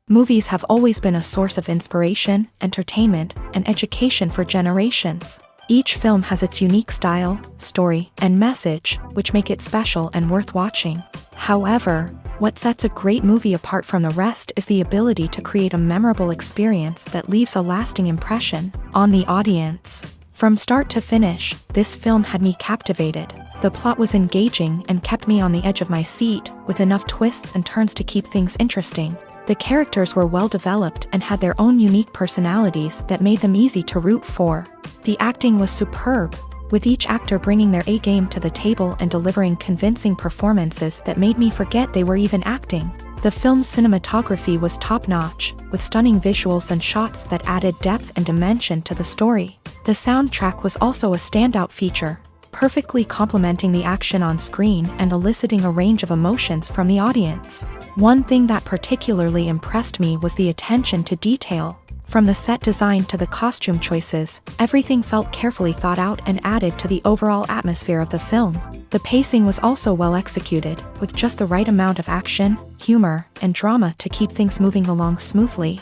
Movies have always been a source of inspiration, entertainment, and education for generations. Each film has its unique style, story, and message, which make it special and worth watching. However, what sets a great movie apart from the rest is the ability to create a memorable experience that leaves a lasting impression on the audience. From start to finish, this film had me captivated. The plot was engaging and kept me on the edge of my seat, with enough twists and turns to keep things interesting. The characters were well developed and had their own unique personalities that made them easy to root for. The acting was superb, with each actor bringing their A-game to the table and delivering convincing performances that made me forget they were even acting. The film's cinematography was top-notch, with stunning visuals and shots that added depth and dimension to the story. The soundtrack was also a standout feature, perfectly complementing the action on screen and eliciting a range of emotions from the audience. One thing that particularly impressed me was the attention to detail. From the set design to the costume choices, everything felt carefully thought out and added to the overall atmosphere of the film. The pacing was also well executed, with just the right amount of action, humor, and drama to keep things moving along smoothly.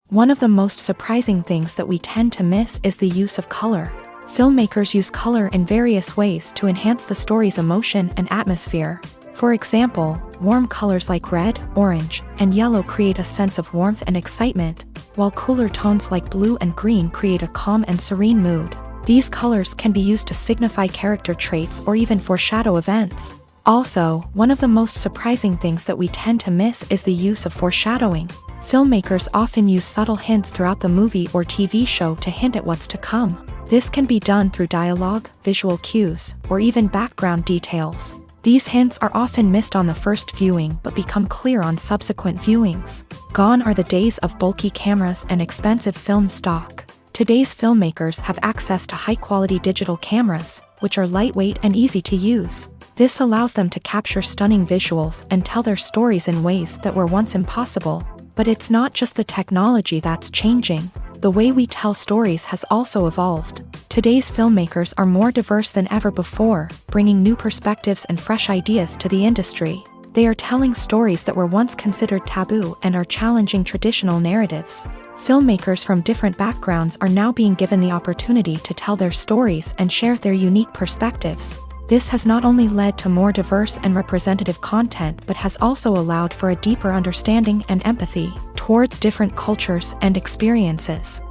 One of the most surprising things that we tend to miss is the use of color. Filmmakers use color in various ways to enhance the story's emotion and atmosphere. For example, warm colors like red, orange, and yellow create a sense of warmth and excitement, while cooler tones like blue and green create a calm and serene mood. These colors can be used to signify character traits or even foreshadow events. Also, one of the most surprising things that we tend to miss is the use of foreshadowing. Filmmakers often use subtle hints throughout the movie or TV show to hint at what's to come. This can be done through dialogue, visual cues, or even background details. These hints are often missed on the first viewing but become clear on subsequent viewings. Gone are the days of bulky cameras and expensive film stock. Today's filmmakers have access to high-quality digital cameras, which are lightweight and easy to use. This allows them to capture stunning visuals and tell their stories in ways that were once impossible. But it's not just the technology that's changing. The way we tell stories has also evolved. Today's filmmakers are more diverse than ever before, bringing new perspectives and fresh ideas to the industry. They are telling stories that were once considered taboo and are challenging traditional narratives. Filmmakers from different backgrounds are now being given the opportunity to tell their stories and share their unique perspectives. This has not only led to more diverse and representative content but has also allowed for a deeper understanding and empathy towards different cultures and experiences.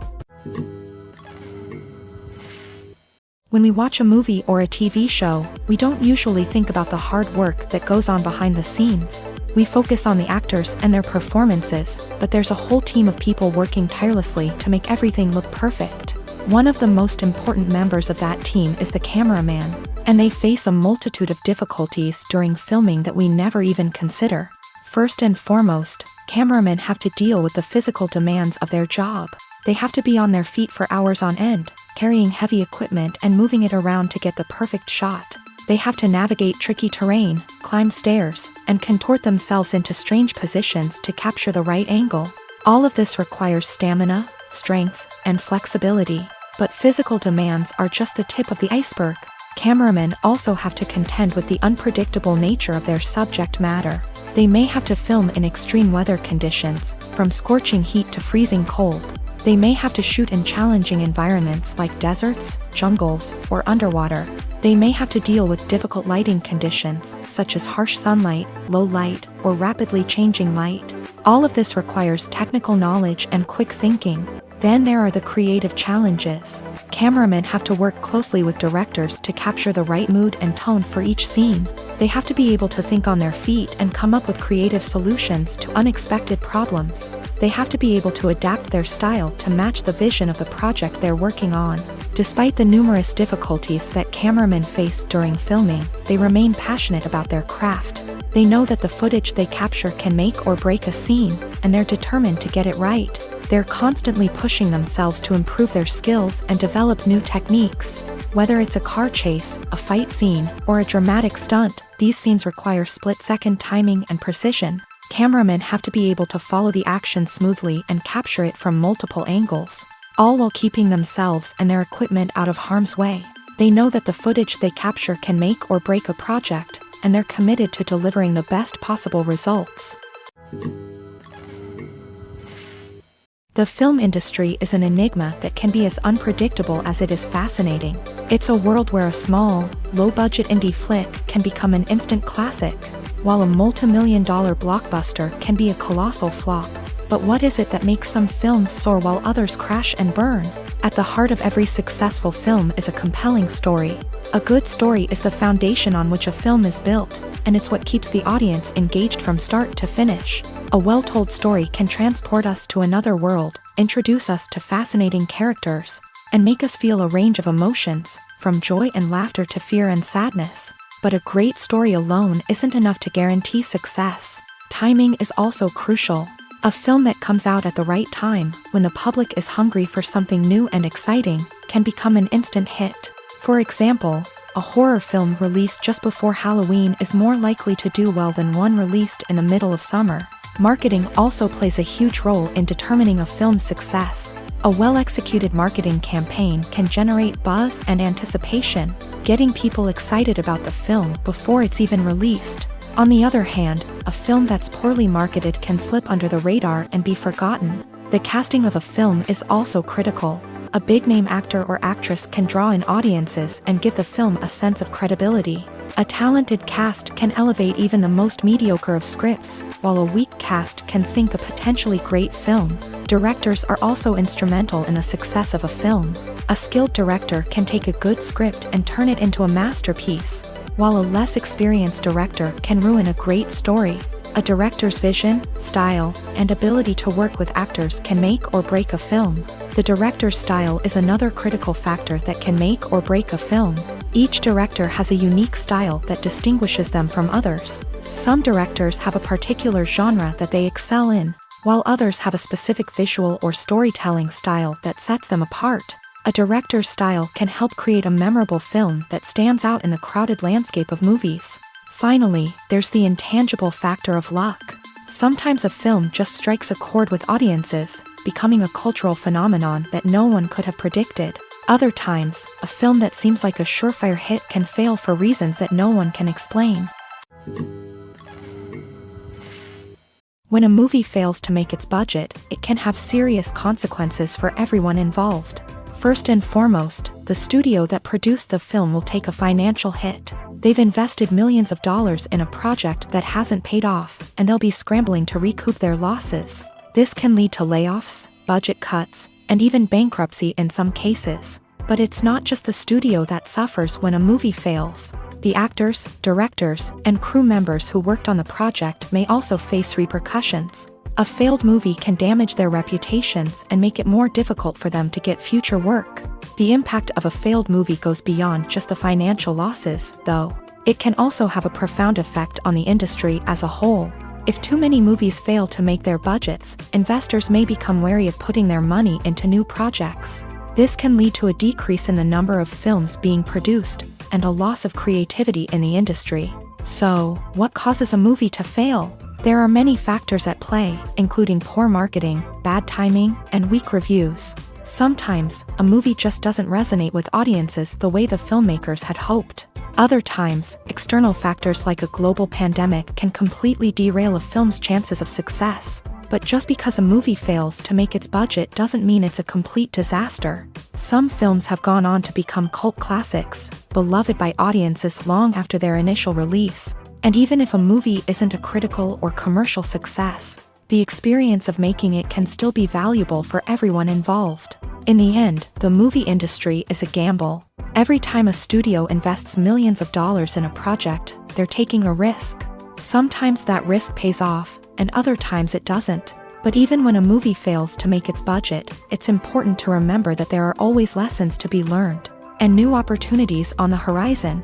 When we watch a movie or a TV show, we don't usually think about the hard work that goes on behind the scenes. We focus on the actors and their performances, but there's a whole team of people working tirelessly to make everything look perfect. One of the most important members of that team is the cameraman, and they face a multitude of difficulties during filming that we never even consider. First and foremost, cameramen have to deal with the physical demands of their job. They have to be on their feet for hours on end, carrying heavy equipment and moving it around to get the perfect shot. They have to navigate tricky terrain, climb stairs, and contort themselves into strange positions to capture the right angle. All of this requires stamina, strength, and flexibility. But physical demands are just the tip of the iceberg. Cameramen also have to contend with the unpredictable nature of their subject matter. They may have to film in extreme weather conditions, from scorching heat to freezing cold. They may have to shoot in challenging environments like deserts, jungles, or underwater. They may have to deal with difficult lighting conditions, such as harsh sunlight, low light, or rapidly changing light. All of this requires technical knowledge and quick thinking. Then there are the creative challenges. Cameramen have to work closely with directors to capture the right mood and tone for each scene. They have to be able to think on their feet and come up with creative solutions to unexpected problems. They have to be able to adapt their style to match the vision of the project they're working on. Despite the numerous difficulties that cameramen face during filming, they remain passionate about their craft. They know that the footage they capture can make or break a scene, and they're determined to get it right. They're constantly pushing themselves to improve their skills and develop new techniques. Whether it's a car chase, a fight scene, or a dramatic stunt, these scenes require split-second timing and precision. Cameramen have to be able to follow the action smoothly and capture it from multiple angles, all while keeping themselves and their equipment out of harm's way. They know that the footage they capture can make or break a project, and they're committed to delivering the best possible results. The film industry is an enigma that can be as unpredictable as it is fascinating. It's a world where a small, low-budget indie flick can become an instant classic, while a multi-million-dollar blockbuster can be a colossal flop. But what is it that makes some films soar while others crash and burn? At the heart of every successful film is a compelling story. A good story is the foundation on which a film is built, and it's what keeps the audience engaged from start to finish. A well-told story can transport us to another world, introduce us to fascinating characters, and make us feel a range of emotions, from joy and laughter to fear and sadness. But a great story alone isn't enough to guarantee success. Timing is also crucial. A film that comes out at the right time, when the public is hungry for something new and exciting, can become an instant hit. For example, a horror film released just before Halloween is more likely to do well than one released in the middle of summer. Marketing also plays a huge role in determining a film's success. A well-executed marketing campaign can generate buzz and anticipation, getting people excited about the film before it's even released. On the other hand, a film that's poorly marketed can slip under the radar and be forgotten. The casting of a film is also critical. A big-name actor or actress can draw in audiences and give the film a sense of credibility. A talented cast can elevate even the most mediocre of scripts, while a weak cast can sink a potentially great film. Directors are also instrumental in the success of a film. A skilled director can take a good script and turn it into a masterpiece, while a less experienced director can ruin a great story. A director's vision, style, and ability to work with actors can make or break a film. The director's style is another critical factor that can make or break a film. Each director has a unique style that distinguishes them from others. Some directors have a particular genre that they excel in, while others have a specific visual or storytelling style that sets them apart. A director's style can help create a memorable film that stands out in the crowded landscape of movies. Finally, there's the intangible factor of luck. Sometimes a film just strikes a chord with audiences, becoming a cultural phenomenon that no one could have predicted. Other times, a film that seems like a surefire hit can fail for reasons that no one can explain. When a movie fails to make its budget, it can have serious consequences for everyone involved. First and foremost, the studio that produced the film will take a financial hit. They've invested millions of dollars in a project that hasn't paid off, and they'll be scrambling to recoup their losses. This can lead to layoffs, budget cuts, and even bankruptcy in some cases. But it's not just the studio that suffers when a movie fails. The actors, directors, and crew members who worked on the project may also face repercussions. A failed movie can damage their reputations and make it more difficult for them to get future work. The impact of a failed movie goes beyond just the financial losses, though. It can also have a profound effect on the industry as a whole. If too many movies fail to make their budgets, investors may become wary of putting their money into new projects. This can lead to a decrease in the number of films being produced, and a loss of creativity in the industry. So, what causes a movie to fail? There are many factors at play, including poor marketing, bad timing, and weak reviews. Sometimes, a movie just doesn't resonate with audiences the way the filmmakers had hoped. Other times, external factors like a global pandemic can completely derail a film's chances of success. But just because a movie fails to make its budget doesn't mean it's a complete disaster. Some films have gone on to become cult classics, beloved by audiences long after their initial release. And even if a movie isn't a critical or commercial success, the experience of making it can still be valuable for everyone involved. In the end, the movie industry is a gamble. Every time a studio invests millions of dollars in a project, they're taking a risk. Sometimes that risk pays off, and other times it doesn't. But even when a movie fails to make its budget, it's important to remember that there are always lessons to be learned, and new opportunities on the horizon.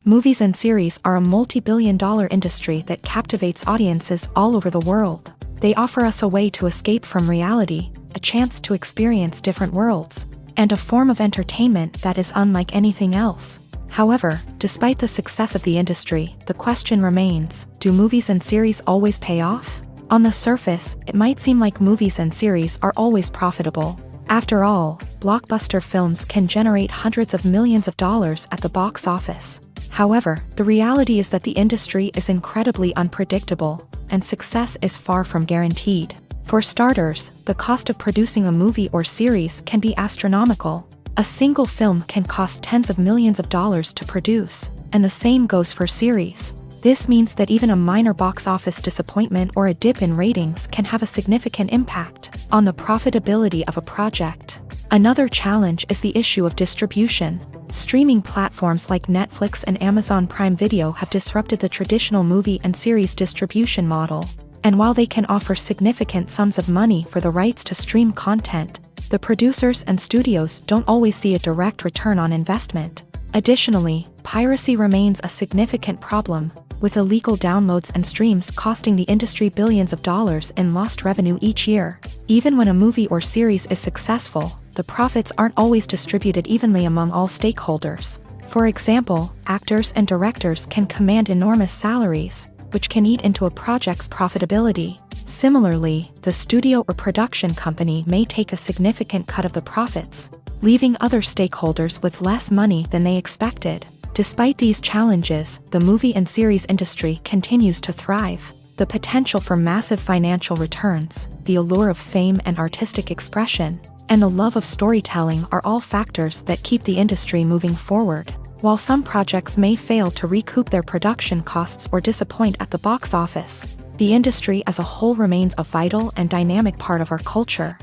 Movies and series are a multi-billion-dollar industry that captivates audiences all over the world. They offer us a way to escape from reality, a chance to experience different worlds, and a form of entertainment that is unlike anything else. However, despite the success of the industry, the question remains, do movies and series always pay off? On the surface, it might seem like movies and series are always profitable. After all, blockbuster films can generate hundreds of millions of dollars at the box office. However, the reality is that the industry is incredibly unpredictable, and success is far from guaranteed. For starters, the cost of producing a movie or series can be astronomical. A single film can cost tens of millions of dollars to produce, and the same goes for series. This means that even a minor box office disappointment or a dip in ratings can have a significant impact on the profitability of a project. Another challenge is the issue of distribution. Streaming platforms like Netflix and Amazon Prime Video have disrupted the traditional movie and series distribution model. And while they can offer significant sums of money for the rights to stream content, the producers and studios don't always see a direct return on investment. Additionally, piracy remains a significant problem, with illegal downloads and streams costing the industry billions of dollars in lost revenue each year. Even when a movie or series is successful, the profits aren't always distributed evenly among all stakeholders. For example, actors and directors can command enormous salaries, which can eat into a project's profitability. Similarly, the studio or production company may take a significant cut of the profits, leaving other stakeholders with less money than they expected. Despite these challenges, the movie and series industry continues to thrive. The potential for massive financial returns, the allure of fame and artistic expression, and the love of storytelling are all factors that keep the industry moving forward. While some projects may fail to recoup their production costs or disappoint at the box office, the industry as a whole remains a vital and dynamic part of our culture.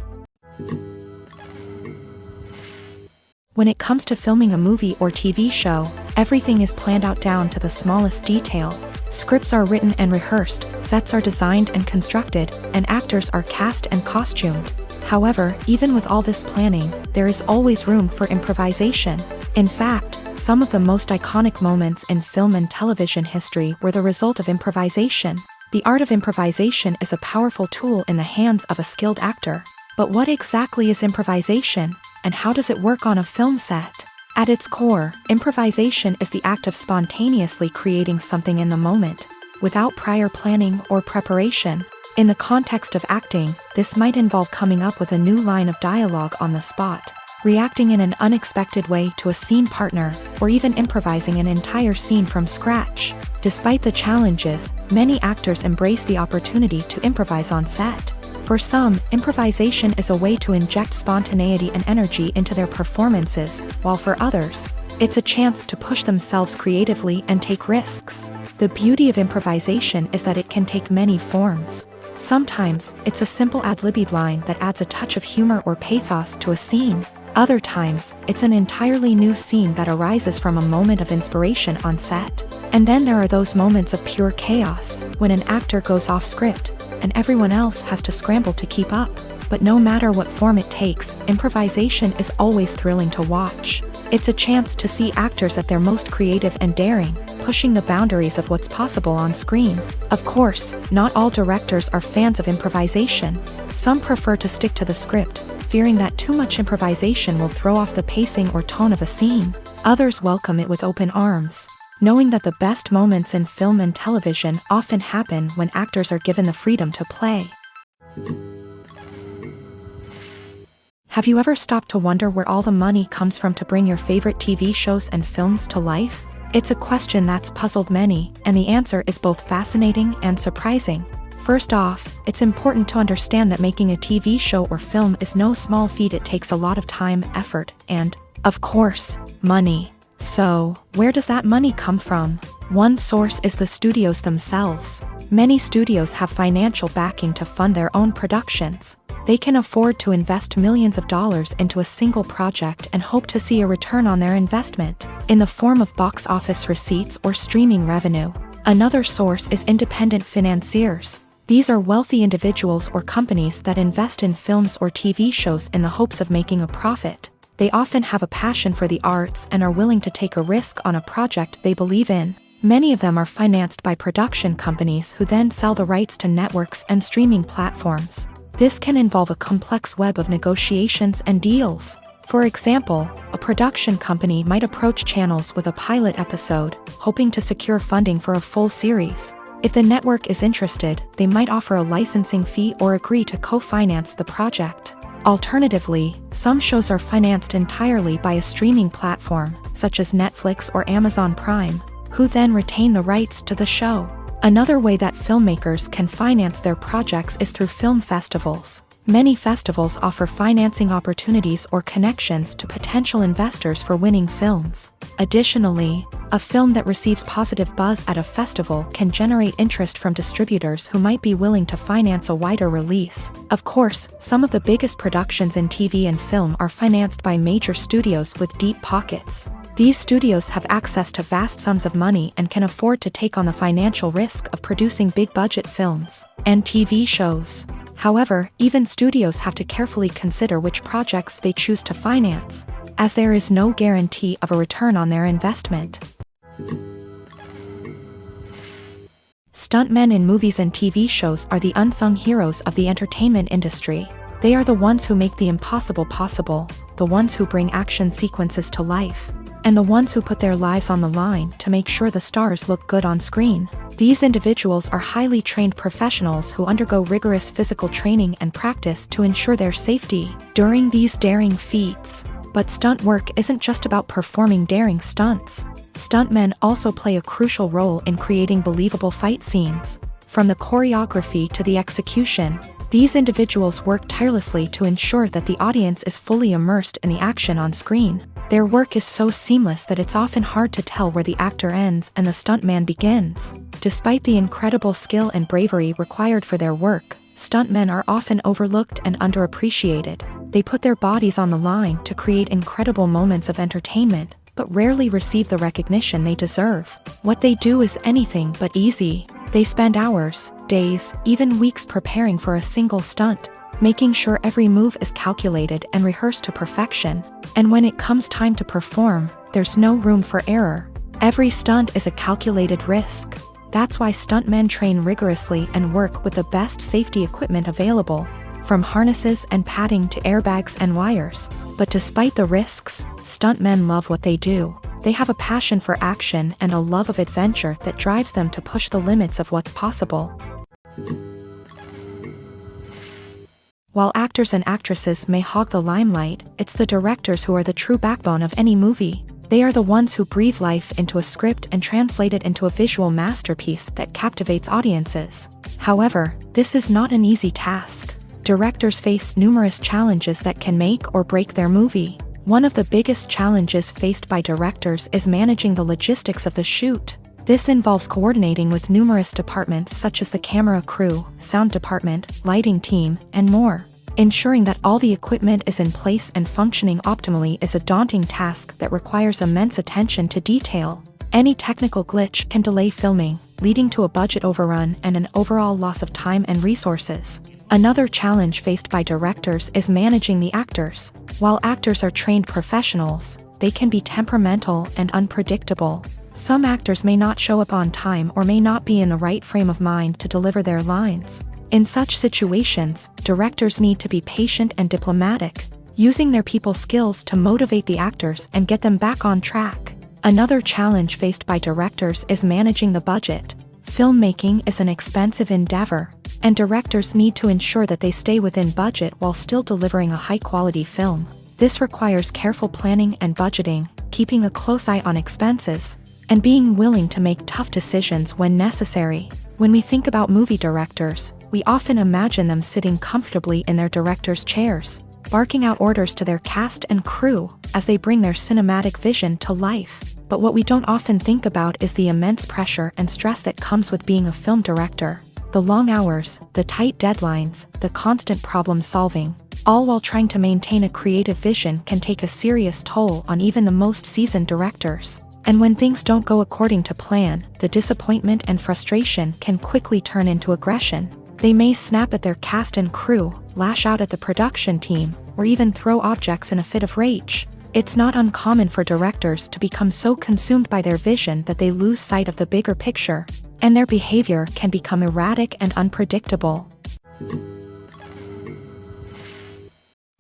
When it comes to filming a movie or TV show, everything is planned out down to the smallest detail. Scripts are written and rehearsed, sets are designed and constructed, and actors are cast and costumed. However, even with all this planning, there is always room for improvisation. In fact, some of the most iconic moments in film and television history were the result of improvisation. The art of improvisation is a powerful tool in the hands of a skilled actor. But what exactly is improvisation, and how does it work on a film set? At its core, improvisation is the act of spontaneously creating something in the moment, without prior planning or preparation. In the context of acting, this might involve coming up with a new line of dialogue on the spot, reacting in an unexpected way to a scene partner, or even improvising an entire scene from scratch. Despite the challenges, many actors embrace the opportunity to improvise on set. For some, improvisation is a way to inject spontaneity and energy into their performances, while for others, it's a chance to push themselves creatively and take risks. The beauty of improvisation is that it can take many forms. Sometimes, it's a simple ad-libbed line that adds a touch of humor or pathos to a scene. Other times, it's an entirely new scene that arises from a moment of inspiration on set. And then there are those moments of pure chaos, when an actor goes off script, and everyone else has to scramble to keep up. But no matter what form it takes, improvisation is always thrilling to watch. It's a chance to see actors at their most creative and daring, pushing the boundaries of what's possible on screen. Of course, not all directors are fans of improvisation. Some prefer to stick to the script, fearing that too much improvisation will throw off the pacing or tone of a scene. Others welcome it with open arms, knowing that the best moments in film and television often happen when actors are given the freedom to play. Have you ever stopped to wonder where all the money comes from to bring your favorite TV shows and films to life? It's a question that's puzzled many, and the answer is both fascinating and surprising. First off, it's important to understand that making a TV show or film is no small feat. It takes a lot of time, effort, and, of course, money. So, where does that money come from? One source is the studios themselves. Many studios have financial backing to fund their own productions. They can afford to invest millions of dollars into a single project and hope to see a return on their investment, in the form of box office receipts or streaming revenue. Another source is independent financiers. These are wealthy individuals or companies that invest in films or TV shows in the hopes of making a profit. They often have a passion for the arts and are willing to take a risk on a project they believe in. Many of them are financed by production companies who then sell the rights to networks and streaming platforms. This can involve a complex web of negotiations and deals. For example, a production company might approach channels with a pilot episode, hoping to secure funding for a full series. If the network is interested, they might offer a licensing fee or agree to co-finance the project. Alternatively, some shows are financed entirely by a streaming platform, such as Netflix or Amazon Prime, who then retain the rights to the show. Another way that filmmakers can finance their projects is through film festivals. Many festivals offer financing opportunities or connections to potential investors for winning films. Additionally, a film that receives positive buzz at a festival can generate interest from distributors who might be willing to finance a wider release. Of course, some of the biggest productions in TV and film are financed by major studios with deep pockets. These studios have access to vast sums of money and can afford to take on the financial risk of producing big-budget films and TV shows. However, even studios have to carefully consider which projects they choose to finance, as there is no guarantee of a return on their investment. Stuntmen in movies and TV shows are the unsung heroes of the entertainment industry. They are the ones who make the impossible possible, the ones who bring action sequences to life, and the ones who put their lives on the line to make sure the stars look good on screen. These individuals are highly trained professionals who undergo rigorous physical training and practice to ensure their safety during these daring feats. But stunt work isn't just about performing daring stunts. Stuntmen also play a crucial role in creating believable fight scenes. From the choreography to the execution, these individuals work tirelessly to ensure that the audience is fully immersed in the action on screen. Their work is so seamless that it's often hard to tell where the actor ends and the stuntman begins. Despite the incredible skill and bravery required for their work, stuntmen are often overlooked and underappreciated. They put their bodies on the line to create incredible moments of entertainment, but rarely receive the recognition they deserve. What they do is anything but easy. They spend hours, days, even weeks preparing for a single stunt, making sure every move is calculated and rehearsed to perfection. And when it comes time to perform, there's no room for error. Every stunt is a calculated risk. That's why stuntmen train rigorously and work with the best safety equipment available, from harnesses and padding to airbags and wires. But despite the risks, stuntmen love what they do. They have a passion for action and a love of adventure that drives them to push the limits of what's possible. While actors and actresses may hog the limelight, it's the directors who are the true backbone of any movie. They are the ones who breathe life into a script and translate it into a visual masterpiece that captivates audiences. However, this is not an easy task. Directors face numerous challenges that can make or break their movie. One of the biggest challenges faced by directors is managing the logistics of the shoot. This involves coordinating with numerous departments such as the camera crew, sound department, lighting team, and more. Ensuring that all the equipment is in place and functioning optimally is a daunting task that requires immense attention to detail. Any technical glitch can delay filming, leading to a budget overrun and an overall loss of time and resources. Another challenge faced by directors is managing the actors. While actors are trained professionals, they can be temperamental and unpredictable. Some actors may not show up on time or may not be in the right frame of mind to deliver their lines. In such situations, directors need to be patient and diplomatic, using their people skills to motivate the actors and get them back on track. Another challenge faced by directors is managing the budget. Filmmaking is an expensive endeavor, and directors need to ensure that they stay within budget while still delivering a high-quality film. This requires careful planning and budgeting, keeping a close eye on expenses, and being willing to make tough decisions when necessary. When we think about movie directors, we often imagine them sitting comfortably in their director's chairs, barking out orders to their cast and crew as they bring their cinematic vision to life. But what we don't often think about is the immense pressure and stress that comes with being a film director. The long hours, the tight deadlines, the constant problem solving, all while trying to maintain a creative vision can take a serious toll on even the most seasoned directors. And when things don't go according to plan, the disappointment and frustration can quickly turn into aggression. They may snap at their cast and crew, lash out at the production team, or even throw objects in a fit of rage. It's not uncommon for directors to become so consumed by their vision that they lose sight of the bigger picture, and their behavior can become erratic and unpredictable.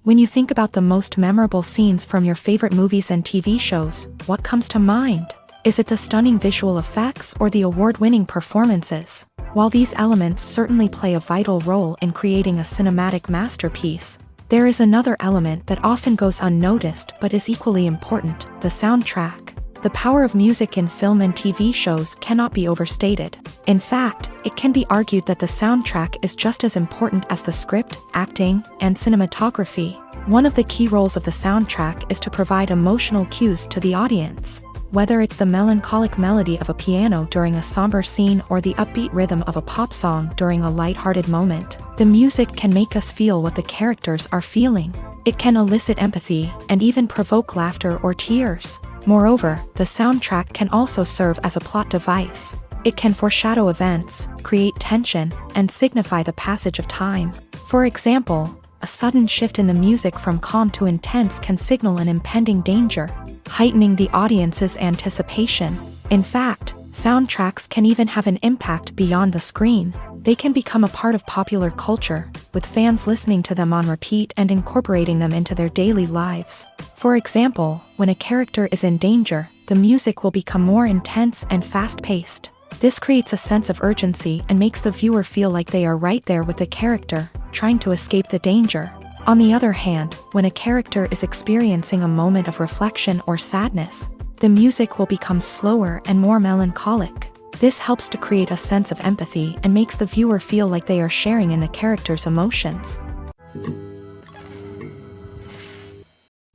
When you think about the most memorable scenes from your favorite movies and TV shows, what comes to mind? Is it the stunning visual effects or the award-winning performances? While these elements certainly play a vital role in creating a cinematic masterpiece, there is another element that often goes unnoticed but is equally important: the soundtrack. The power of music in film and TV shows cannot be overstated. In fact, it can be argued that the soundtrack is just as important as the script, acting, and cinematography. One of the key roles of the soundtrack is to provide emotional cues to the audience. Whether it's the melancholic melody of a piano during a somber scene or the upbeat rhythm of a pop song during a light-hearted moment, the music can make us feel what the characters are feeling. It can elicit empathy and even provoke laughter or tears. Moreover, the soundtrack can also serve as a plot device. It can foreshadow events, create tension, and signify the passage of time. For example, a sudden shift in the music from calm to intense can signal an impending danger, heightening the audience's anticipation. In fact, soundtracks can even have an impact beyond the screen. They can become a part of popular culture, with fans listening to them on repeat and incorporating them into their daily lives. For example, when a character is in danger, the music will become more intense and fast-paced. This creates a sense of urgency and makes the viewer feel like they are right there with the character, trying to escape the danger. On the other hand, when a character is experiencing a moment of reflection or sadness, the music will become slower and more melancholic. This helps to create a sense of empathy and makes the viewer feel like they are sharing in the character's emotions.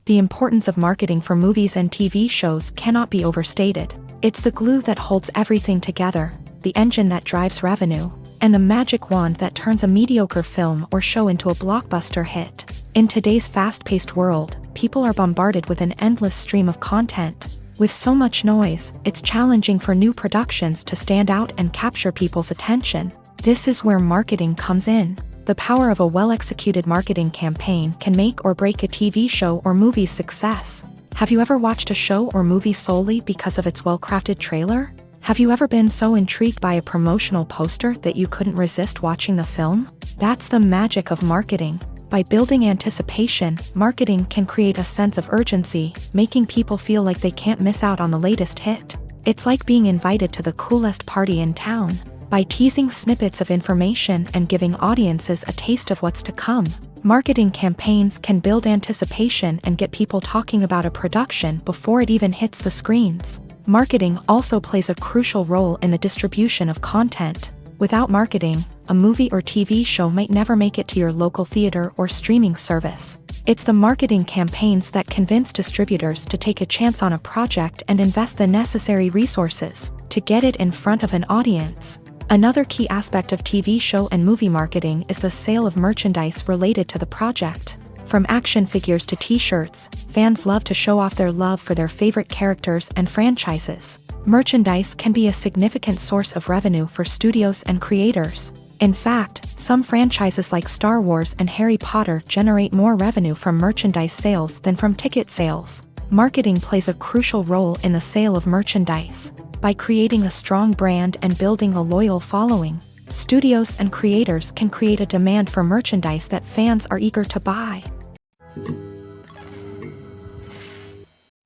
The importance of marketing for movies and TV shows cannot be overstated. It's the glue that holds everything together, the engine that drives revenue, and the magic wand that turns a mediocre film or show into a blockbuster hit. In today's fast-paced world, people are bombarded with an endless stream of content. With so much noise, it's challenging for new productions to stand out and capture people's attention. This is where marketing comes in. The power of a well-executed marketing campaign can make or break a TV show or movie's success. Have you ever watched a show or movie solely because of its well-crafted trailer? Have you ever been so intrigued by a promotional poster that you couldn't resist watching the film? That's the magic of marketing. By building anticipation, marketing can create a sense of urgency, making people feel like they can't miss out on the latest hit. It's like being invited to the coolest party in town. By teasing snippets of information and giving audiences a taste of what's to come, marketing campaigns can build anticipation and get people talking about a production before it even hits the screens. Marketing also plays a crucial role in the distribution of content. Without marketing, a movie or TV show might never make it to your local theater or streaming service. It's the marketing campaigns that convince distributors to take a chance on a project and invest the necessary resources to get it in front of an audience. Another key aspect of TV show and movie marketing is the sale of merchandise related to the project. From action figures to t-shirts, fans love to show off their love for their favorite characters and franchises. Merchandise can be a significant source of revenue for studios and creators. In fact, some franchises like Star Wars and Harry Potter generate more revenue from merchandise sales than from ticket sales. Marketing plays a crucial role in the sale of merchandise. By creating a strong brand and building a loyal following, studios and creators can create a demand for merchandise that fans are eager to buy.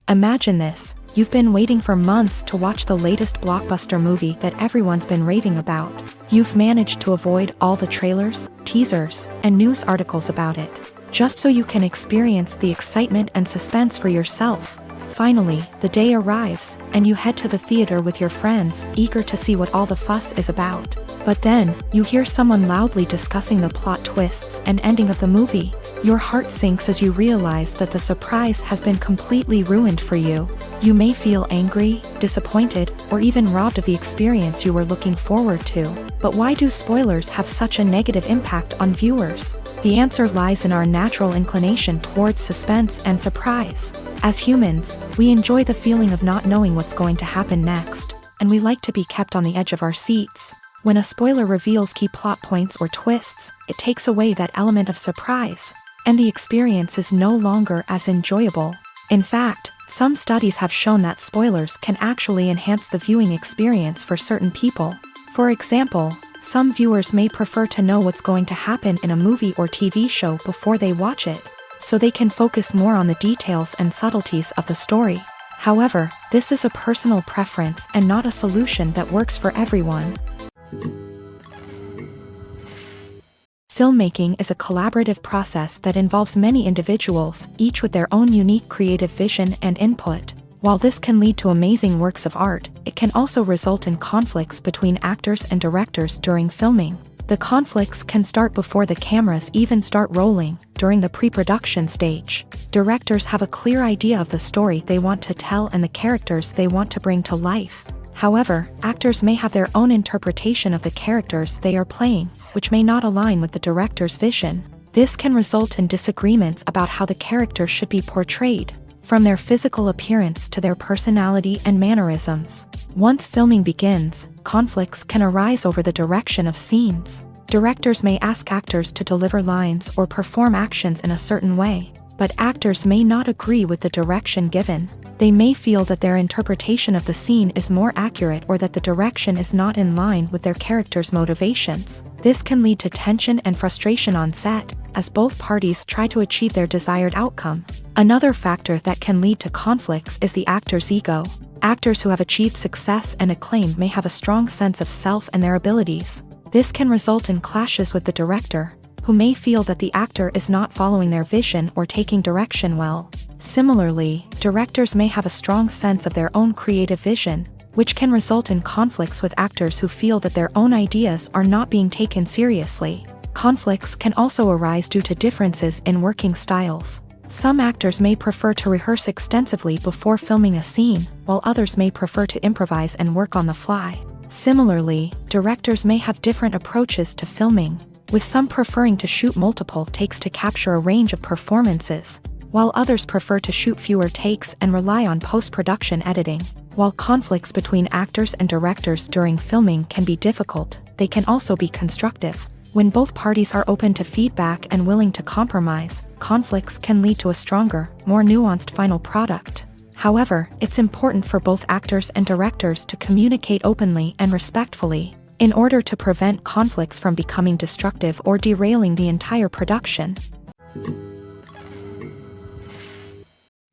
Imagine this: you've been waiting for months to watch the latest blockbuster movie that everyone's been raving about. You've managed to avoid all the trailers, teasers, and news articles about it, just so you can experience the excitement and suspense for yourself. Finally, the day arrives, and you head to the theater with your friends, eager to see what all the fuss is about. But then, you hear someone loudly discussing the plot twists and ending of the movie. Your heart sinks as you realize that the surprise has been completely ruined for you. You may feel angry, disappointed, or even robbed of the experience you were looking forward to. But why do spoilers have such a negative impact on viewers? The answer lies in our natural inclination towards suspense and surprise. As humans, we enjoy the feeling of not knowing what's going to happen next, and we like to be kept on the edge of our seats. When a spoiler reveals key plot points or twists, it takes away that element of surprise, and the experience is no longer as enjoyable. In fact, some studies have shown that spoilers can actually enhance the viewing experience for certain people. For example, some viewers may prefer to know what's going to happen in a movie or TV show before they watch it, so they can focus more on the details and subtleties of the story. However, this is a personal preference and not a solution that works for everyone. Filmmaking is a collaborative process that involves many individuals, each with their own unique creative vision and input. While this can lead to amazing works of art, it can also result in conflicts between actors and directors during filming. The conflicts can start before the cameras even start rolling, during the pre-production stage. Directors have a clear idea of the story they want to tell and the characters they want to bring to life. However, actors may have their own interpretation of the characters they are playing, which may not align with the director's vision. This can result in disagreements about how the character should be portrayed, from their physical appearance to their personality and mannerisms. Once filming begins, conflicts can arise over the direction of scenes. Directors may ask actors to deliver lines or perform actions in a certain way, but actors may not agree with the direction given. They may feel that their interpretation of the scene is more accurate or that the direction is not in line with their character's motivations. This can lead to tension and frustration on set, as both parties try to achieve their desired outcome. Another factor that can lead to conflicts is the actor's ego. Actors who have achieved success and acclaim may have a strong sense of self and their abilities. This can result in clashes with the director, who may feel that the actor is not following their vision or taking direction well. Similarly, directors may have a strong sense of their own creative vision, which can result in conflicts with actors who feel that their own ideas are not being taken seriously. Conflicts can also arise due to differences in working styles. Some actors may prefer to rehearse extensively before filming a scene, while others may prefer to improvise and work on the fly. Similarly, directors may have different approaches to filming, with some preferring to shoot multiple takes to capture a range of performances, while others prefer to shoot fewer takes and rely on post-production editing. While conflicts between actors and directors during filming can be difficult, they can also be constructive. When both parties are open to feedback and willing to compromise, conflicts can lead to a stronger, more nuanced final product. However, it's important for both actors and directors to communicate openly and respectfully, in order to prevent conflicts from becoming destructive or derailing the entire production.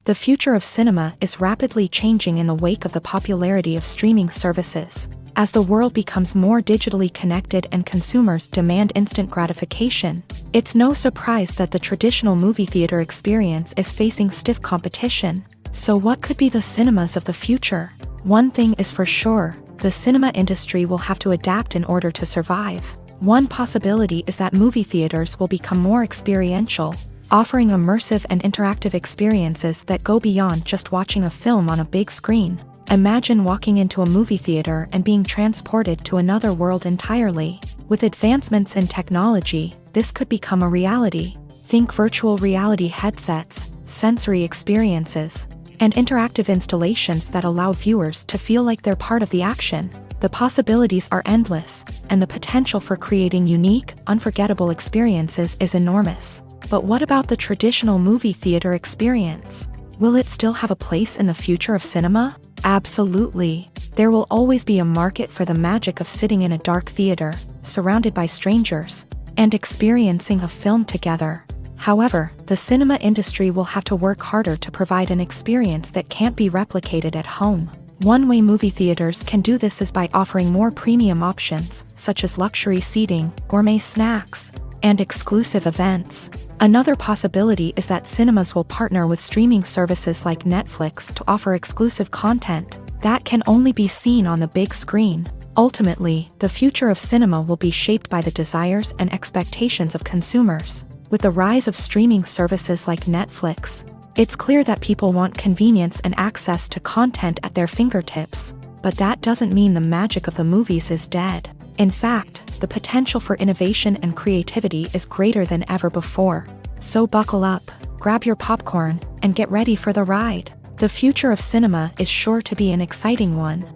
The future of cinema is rapidly changing in the wake of the popularity of streaming services. As the world becomes more digitally connected and consumers demand instant gratification, it's no surprise that the traditional movie theater experience is facing stiff competition. So what could be the cinemas of the future? One thing is for sure, the cinema industry will have to adapt in order to survive. One possibility is that movie theaters will become more experiential, offering immersive and interactive experiences that go beyond just watching a film on a big screen. Imagine walking into a movie theater and being transported to another world entirely. With advancements in technology, this could become a reality. Think virtual reality headsets, sensory experiences, and interactive installations that allow viewers to feel like they're part of the action. The possibilities are endless, and the potential for creating unique, unforgettable experiences is enormous. But what about the traditional movie theater experience? Will it still have a place in the future of cinema? Absolutely. There will always be a market for the magic of sitting in a dark theater, surrounded by strangers, and experiencing a film together. However, the cinema industry will have to work harder to provide an experience that can't be replicated at home. One way movie theaters can do this is by offering more premium options, such as luxury seating, gourmet snacks, and exclusive events. Another possibility is that cinemas will partner with streaming services like Netflix to offer exclusive content that can only be seen on the big screen. Ultimately, the future of cinema will be shaped by the desires and expectations of consumers. With the rise of streaming services like Netflix, it's clear that people want convenience and access to content at their fingertips. But that doesn't mean the magic of the movies is dead. In fact, the potential for innovation and creativity is greater than ever before. So buckle up, grab your popcorn, and get ready for the ride. The future of cinema is sure to be an exciting one.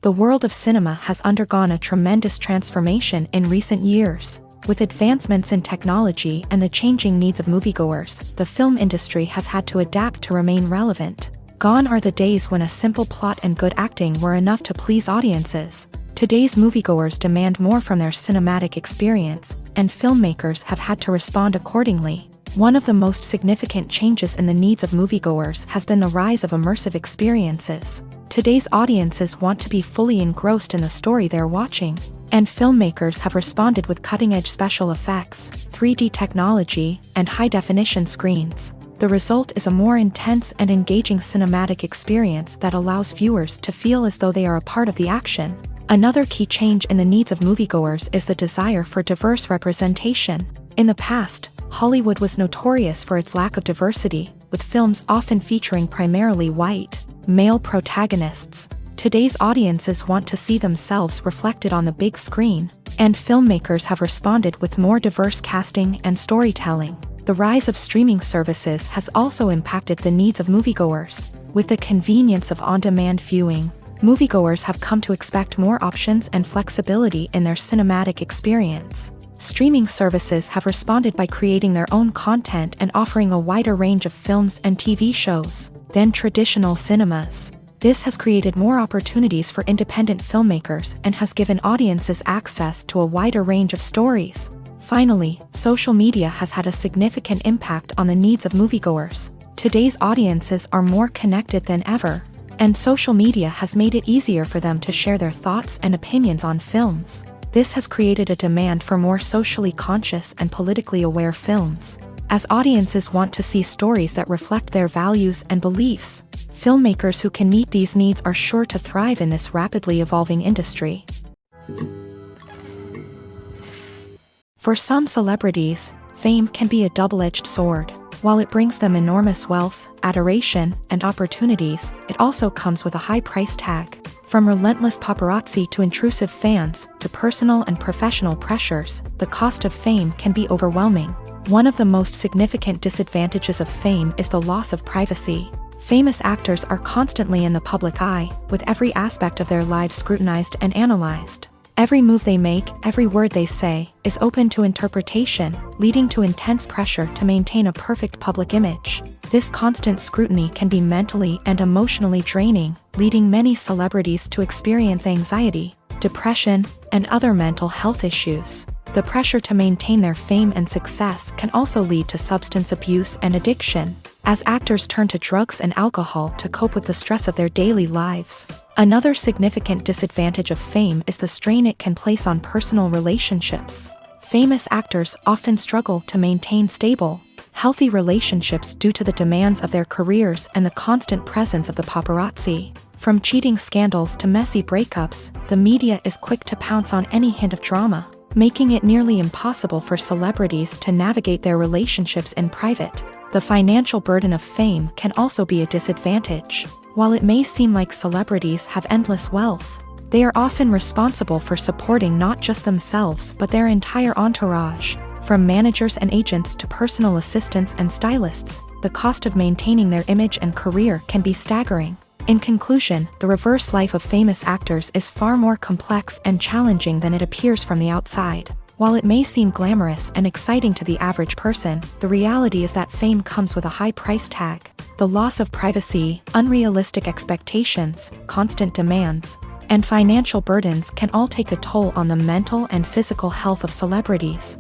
The world of cinema has undergone a tremendous transformation in recent years. With advancements in technology and the changing needs of moviegoers, the film industry has had to adapt to remain relevant. Gone are the days when a simple plot and good acting were enough to please audiences. Today's moviegoers demand more from their cinematic experience, and filmmakers have had to respond accordingly. One of the most significant changes in the needs of moviegoers has been the rise of immersive experiences. Today's audiences want to be fully engrossed in the story they're watching, and filmmakers have responded with cutting-edge special effects, 3D technology, and high-definition screens. The result is a more intense and engaging cinematic experience that allows viewers to feel as though they are a part of the action. Another key change in the needs of moviegoers is the desire for diverse representation. In the past, Hollywood was notorious for its lack of diversity, with films often featuring primarily white, male protagonists. Today's audiences want to see themselves reflected on the big screen, and filmmakers have responded with more diverse casting and storytelling. The rise of streaming services has also impacted the needs of moviegoers. With the convenience of on-demand viewing, moviegoers have come to expect more options and flexibility in their cinematic experience. Streaming services have responded by creating their own content and offering a wider range of films and TV shows than traditional cinemas. This has created more opportunities for independent filmmakers and has given audiences access to a wider range of stories. Finally, social media has had a significant impact on the needs of moviegoers. Today's audiences are more connected than ever, and social media has made it easier for them to share their thoughts and opinions on films. This has created a demand for more socially conscious and politically aware films. As audiences want to see stories that reflect their values and beliefs, filmmakers who can meet these needs are sure to thrive in this rapidly evolving industry. For some celebrities, fame can be a double-edged sword. While it brings them enormous wealth, adoration, and opportunities, it also comes with a high price tag. From relentless paparazzi to intrusive fans, to personal and professional pressures, the cost of fame can be overwhelming. One of the most significant disadvantages of fame is the loss of privacy. Famous actors are constantly in the public eye, with every aspect of their lives scrutinized and analyzed. Every move they make, every word they say, is open to interpretation, leading to intense pressure to maintain a perfect public image. This constant scrutiny can be mentally and emotionally draining, leading many celebrities to experience anxiety, depression, and other mental health issues. The pressure to maintain their fame and success can also lead to substance abuse and addiction, as actors turn to drugs and alcohol to cope with the stress of their daily lives. Another significant disadvantage of fame is the strain it can place on personal relationships. Famous actors often struggle to maintain stable, healthy relationships due to the demands of their careers and the constant presence of the paparazzi. From cheating scandals to messy breakups, the media is quick to pounce on any hint of drama, making it nearly impossible for celebrities to navigate their relationships in private. The financial burden of fame can also be a disadvantage. While it may seem like celebrities have endless wealth, they are often responsible for supporting not just themselves but their entire entourage. From managers and agents to personal assistants and stylists, the cost of maintaining their image and career can be staggering. In conclusion, the reverse life of famous actors is far more complex and challenging than it appears from the outside. While it may seem glamorous and exciting to the average person, the reality is that fame comes with a high price tag. The loss of privacy, unrealistic expectations, constant demands, and financial burdens can all take a toll on the mental and physical health of celebrities.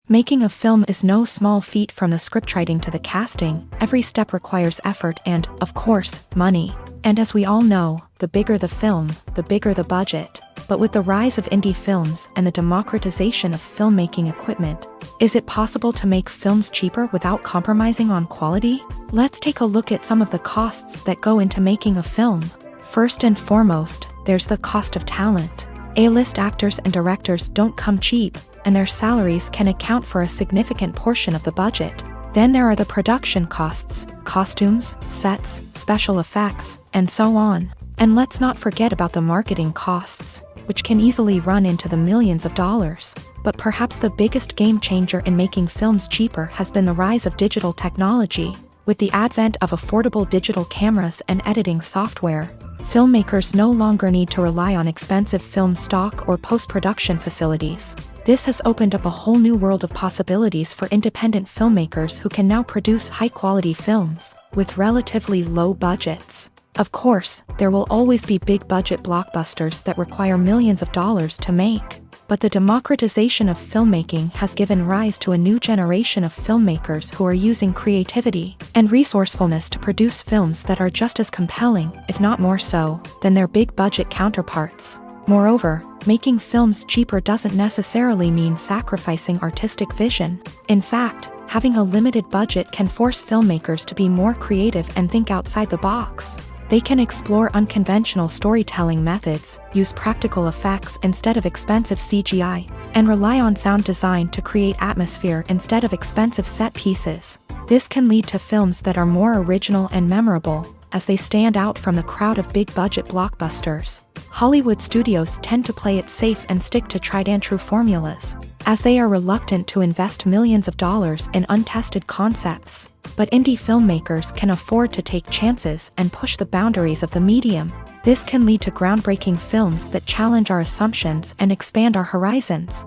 Making a film is no small feat. From the scriptwriting to the casting, every step requires effort and, of course, money. And as we all know, the bigger the film, the bigger the budget. But with the rise of indie films and the democratization of filmmaking equipment, is it possible to make films cheaper without compromising on quality? Let's take a look at some of the costs that go into making a film. First and foremost, there's the cost of talent. A-list actors and directors don't come cheap, and their salaries can account for a significant portion of the budget. Then there are the production costs, costumes, sets, special effects, and so on. And let's not forget about the marketing costs, which can easily run into the millions of dollars. But perhaps the biggest game changer in making films cheaper has been the rise of digital technology. With the advent of affordable digital cameras and editing software, filmmakers no longer need to rely on expensive film stock or post-production facilities. This has opened up a whole new world of possibilities for independent filmmakers who can now produce high-quality films with relatively low budgets. Of course, there will always be big-budget blockbusters that require millions of dollars to make. But the democratization of filmmaking has given rise to a new generation of filmmakers who are using creativity and resourcefulness to produce films that are just as compelling, if not more so, than their big-budget counterparts. Moreover, making films cheaper doesn't necessarily mean sacrificing artistic vision. In fact, having a limited budget can force filmmakers to be more creative and think outside the box. They can explore unconventional storytelling methods, use practical effects instead of expensive CGI, and rely on sound design to create atmosphere instead of expensive set pieces. This can lead to films that are more original and memorable, as they stand out from the crowd of big-budget blockbusters. Hollywood studios tend to play it safe and stick to tried-and-true formulas, as they are reluctant to invest millions of dollars in untested concepts. But indie filmmakers can afford to take chances and push the boundaries of the medium. This can lead to groundbreaking films that challenge our assumptions and expand our horizons.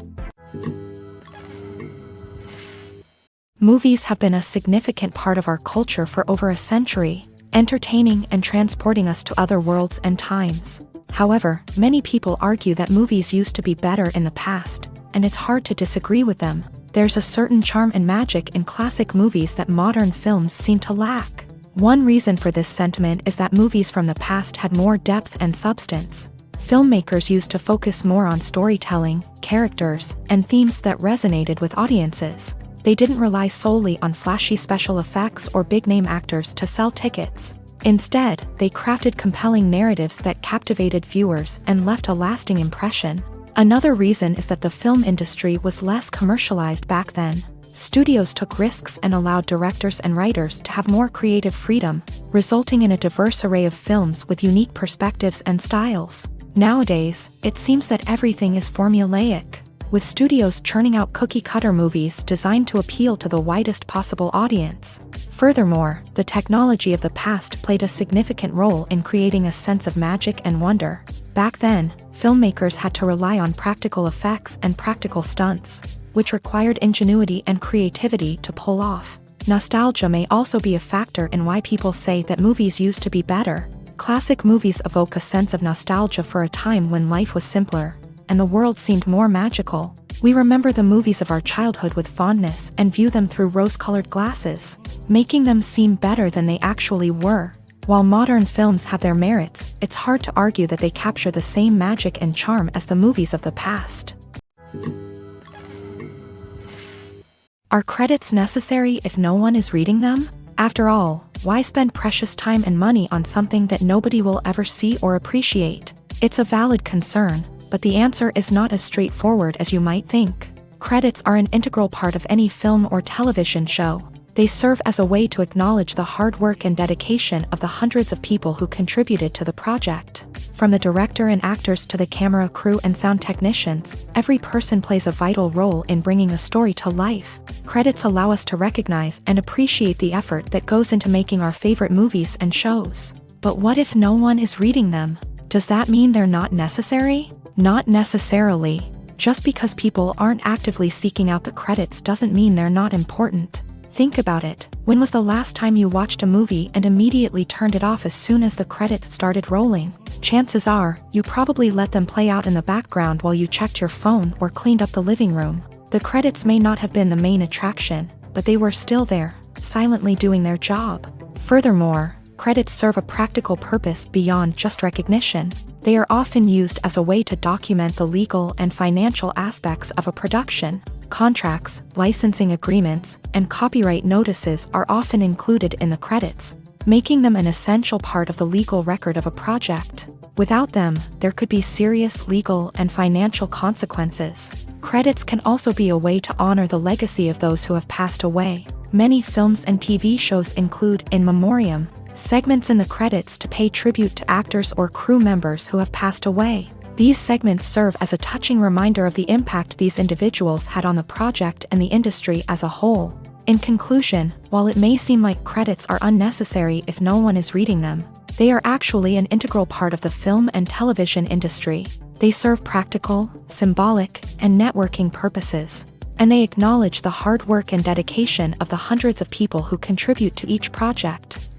Movies have been a significant part of our culture for over a century, entertaining and transporting us to other worlds and times. However, many people argue that movies used to be better in the past, and it's hard to disagree with them. There's a certain charm and magic in classic movies that modern films seem to lack. One reason for this sentiment is that movies from the past had more depth and substance. Filmmakers used to focus more on storytelling, characters, and themes that resonated with audiences. They didn't rely solely on flashy special effects or big-name actors to sell tickets. Instead, they crafted compelling narratives that captivated viewers and left a lasting impression. Another reason is that the film industry was less commercialized back then. Studios took risks and allowed directors and writers to have more creative freedom, resulting in a diverse array of films with unique perspectives and styles. Nowadays, it seems that everything is formulaic, with studios churning out cookie-cutter movies designed to appeal to the widest possible audience. Furthermore, the technology of the past played a significant role in creating a sense of magic and wonder. Back then, filmmakers had to rely on practical effects and practical stunts, which required ingenuity and creativity to pull off. Nostalgia may also be a factor in why people say that movies used to be better. Classic movies evoke a sense of nostalgia for a time when life was simpler, and the world seemed more magical. We remember the movies of our childhood with fondness and view them through rose-colored glasses, making them seem better than they actually were. While modern films have their merits, it's hard to argue that they capture the same magic and charm as the movies of the past. Are credits necessary if no one is reading them? After all, why spend precious time and money on something that nobody will ever see or appreciate? It's a valid concern, but the answer is not as straightforward as you might think. Credits are an integral part of any film or television show. They serve as a way to acknowledge the hard work and dedication of the hundreds of people who contributed to the project. From the director and actors to the camera crew and sound technicians, every person plays a vital role in bringing a story to life. Credits allow us to recognize and appreciate the effort that goes into making our favorite movies and shows. But what if no one is reading them? Does that mean they're not necessary? Not necessarily. Just because people aren't actively seeking out the credits doesn't mean they're not important. Think about it. When was the last time you watched a movie and immediately turned it off as soon as the credits started rolling? Chances are, you probably let them play out in the background while you checked your phone or cleaned up the living room. The credits may not have been the main attraction, but they were still there, silently doing their job. Furthermore, Credits serve a practical purpose beyond just recognition. They are often used as a way to document the legal and financial aspects of a production. Contracts, licensing agreements, and copyright notices are often included in the credits, making them an essential part of the legal record of a project. Without them, there could be serious legal and financial consequences. Credits can also be a way to honor the legacy of those who have passed away. Many films and TV shows include in memoriam segments in the credits to pay tribute to actors or crew members who have passed away. These segments serve as a touching reminder of the impact these individuals had on the project and the industry as a whole. In conclusion, while it may seem like credits are unnecessary if no one is reading them, they are actually an integral part of the film and television industry. They serve practical, symbolic, and networking purposes, and they acknowledge the hard work and dedication of the hundreds of people who contribute to each project.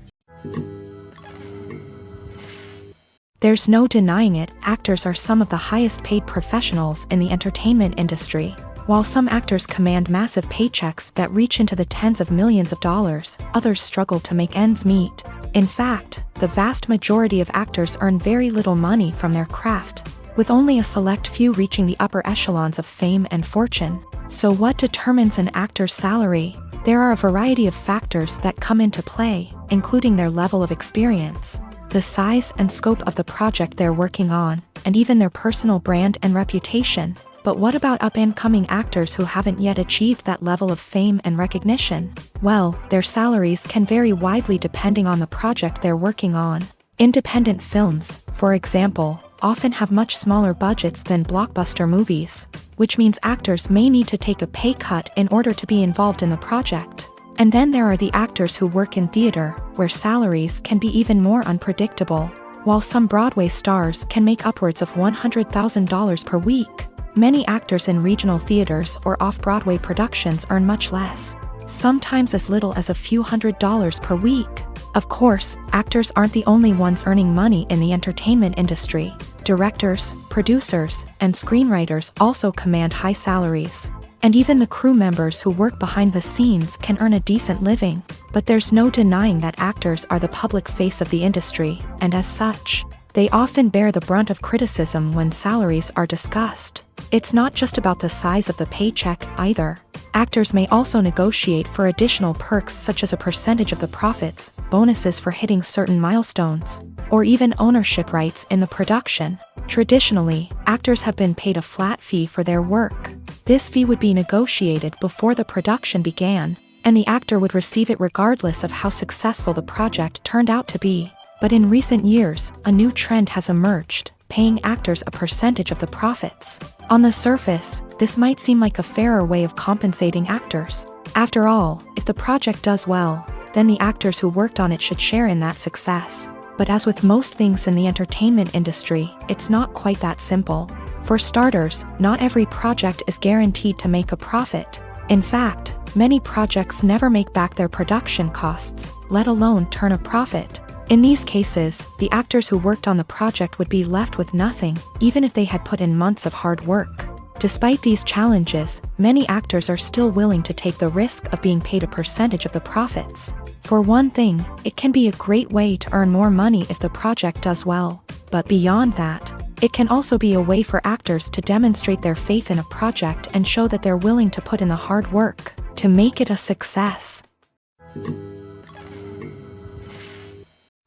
There's no denying it, actors are some of the highest paid professionals in the entertainment industry. While some actors command massive paychecks that reach into the tens of millions of dollars, others struggle to make ends meet. In fact, the vast majority of actors earn very little money from their craft, with only a select few reaching the upper echelons of fame and fortune. So what determines an actor's salary? There are a variety of factors that come into play, including their level of experience, the size and scope of the project they're working on, and even their personal brand and reputation. But what about up-and-coming actors who haven't yet achieved that level of fame and recognition? Well, their salaries can vary widely depending on the project they're working on. Independent films, for example, often have much smaller budgets than blockbuster movies, which means actors may need to take a pay cut in order to be involved in the project. And then there are the actors who work in theater, where salaries can be even more unpredictable. While some Broadway stars can make upwards of $100,000 per week, many actors in regional theaters or off-Broadway productions earn much less, sometimes as little as a few $100s per week. Of course, actors aren't the only ones earning money in the entertainment industry. Directors, producers, and screenwriters also command high salaries. And even the crew members who work behind the scenes can earn a decent living. But there's no denying that actors are the public face of the industry, and as such, they often bear the brunt of criticism when salaries are discussed. It's not just about the size of the paycheck, either. Actors may also negotiate for additional perks such as a percentage of the profits, bonuses for hitting certain milestones, or even ownership rights in the production. Traditionally, actors have been paid a flat fee for their work. This fee would be negotiated before the production began, and the actor would receive it regardless of how successful the project turned out to be. But in recent years, a new trend has emerged, paying actors a percentage of the profits. On the surface, this might seem like a fairer way of compensating actors. After all, if the project does well, then the actors who worked on it should share in that success. But as with most things in the entertainment industry, it's not quite that simple. For starters, not every project is guaranteed to make a profit. In fact, many projects never make back their production costs, let alone turn a profit. In these cases, the actors who worked on the project would be left with nothing, even if they had put in months of hard work. Despite these challenges, many actors are still willing to take the risk of being paid a percentage of the profits. For one thing, it can be a great way to earn more money if the project does well. But beyond that, it can also be a way for actors to demonstrate their faith in a project and show that they're willing to put in the hard work to make it a success.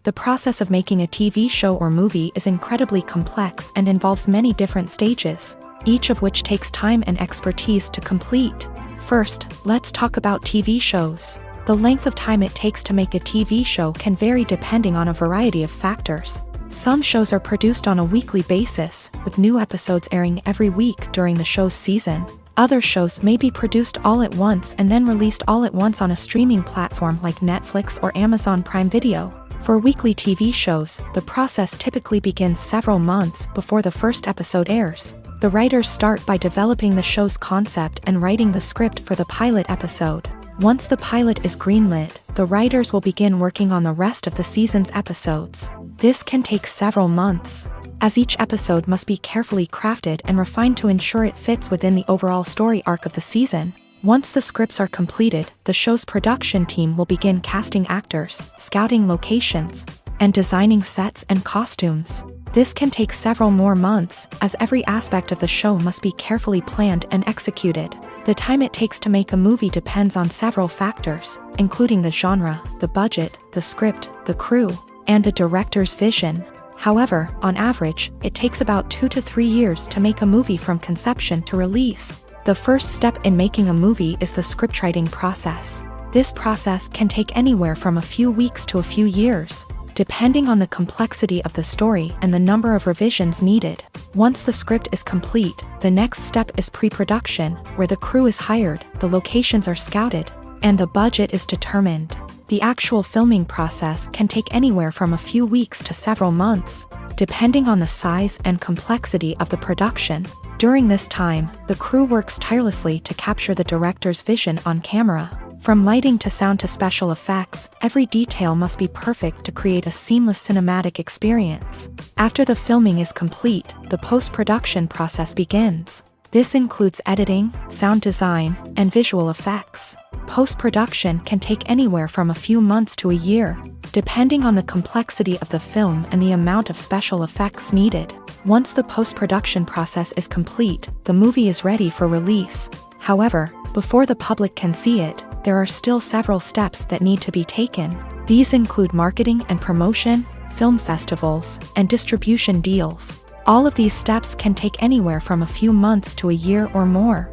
The process of making a TV show or movie is incredibly complex and involves many different stages, each of which takes time and expertise to complete. First, let's talk about TV shows. The length of time it takes to make a TV show can vary depending on a variety of factors. Some shows are produced on a weekly basis, with new episodes airing every week during the show's season. Other shows may be produced all at once and then released all at once on a streaming platform like Netflix or Amazon Prime Video. For weekly TV shows, the process typically begins several months before the first episode airs. The writers start by developing the show's concept and writing the script for the pilot episode. Once the pilot is greenlit, the writers will begin working on the rest of the season's episodes. This can take several months, as each episode must be carefully crafted and refined to ensure it fits within the overall story arc of the season. Once the scripts are completed, the show's production team will begin casting actors, scouting locations, and designing sets and costumes. This can take several more months, as every aspect of the show must be carefully planned and executed. The time it takes to make a movie depends on several factors, including the genre, the budget, the script, the crew, and the director's vision. However, on average, it takes about 2 to 3 years to make a movie from conception to release. The first step in making a movie is the scriptwriting process. This process can take anywhere from a few weeks to a few years, depending on the complexity of the story and the number of revisions needed. Once the script is complete, the next step is pre-production, where the crew is hired, the locations are scouted, and the budget is determined. The actual filming process can take anywhere from a few weeks to several months, depending on the size and complexity of the production. During this time, the crew works tirelessly to capture the director's vision on camera. From lighting to sound to special effects, every detail must be perfect to create a seamless cinematic experience. After the filming is complete, the post-production process begins. This includes editing, sound design, and visual effects. Post-production can take anywhere from a few months to a year, depending on the complexity of the film and the amount of special effects needed. Once the post-production process is complete, the movie is ready for release. However, before the public can see it, there are still several steps that need to be taken. These include marketing and promotion, film festivals, and distribution deals. All of these steps can take anywhere from a few months to a year or more.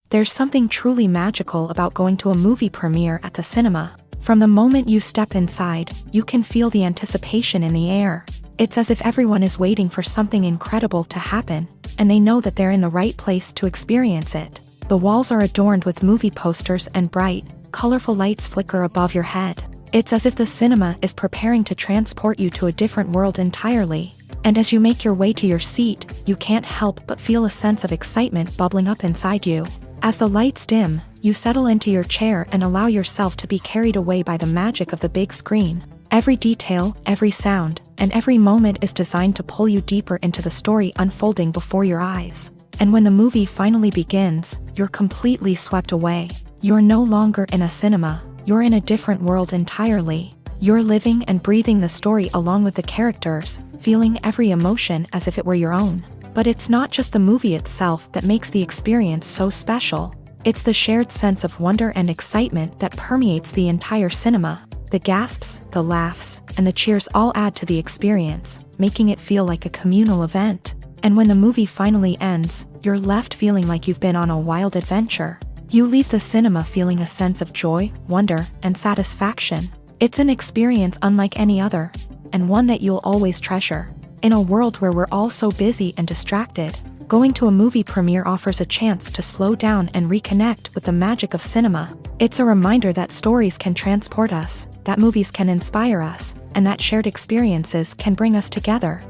There's something truly magical about going to a movie premiere at the cinema. From the moment you step inside, you can feel the anticipation in the air. It's as if everyone is waiting for something incredible to happen, and they know that they're in the right place to experience it. The walls are adorned with movie posters and bright, colorful lights flicker above your head. It's as if the cinema is preparing to transport you to a different world entirely. And as you make your way to your seat, you can't help but feel a sense of excitement bubbling up inside you. As the lights dim, you settle into your chair and allow yourself to be carried away by the magic of the big screen. Every detail, every sound, and every moment is designed to pull you deeper into the story unfolding before your eyes. And when the movie finally begins, you're completely swept away. You're no longer in a cinema, you're in a different world entirely. You're living and breathing the story along with the characters, feeling every emotion as if it were your own. But it's not just the movie itself that makes the experience so special. It's the shared sense of wonder and excitement that permeates the entire cinema. The gasps, the laughs, and the cheers all add to the experience, making it feel like a communal event. And when the movie finally ends, you're left feeling like you've been on a wild adventure. You leave the cinema feeling a sense of joy, wonder, and satisfaction. It's an experience unlike any other, and one that you'll always treasure. In a world where we're all so busy and distracted, going to a movie premiere offers a chance to slow down and reconnect with the magic of cinema. It's a reminder that stories can transport us, that movies can inspire us, and that shared experiences can bring us together.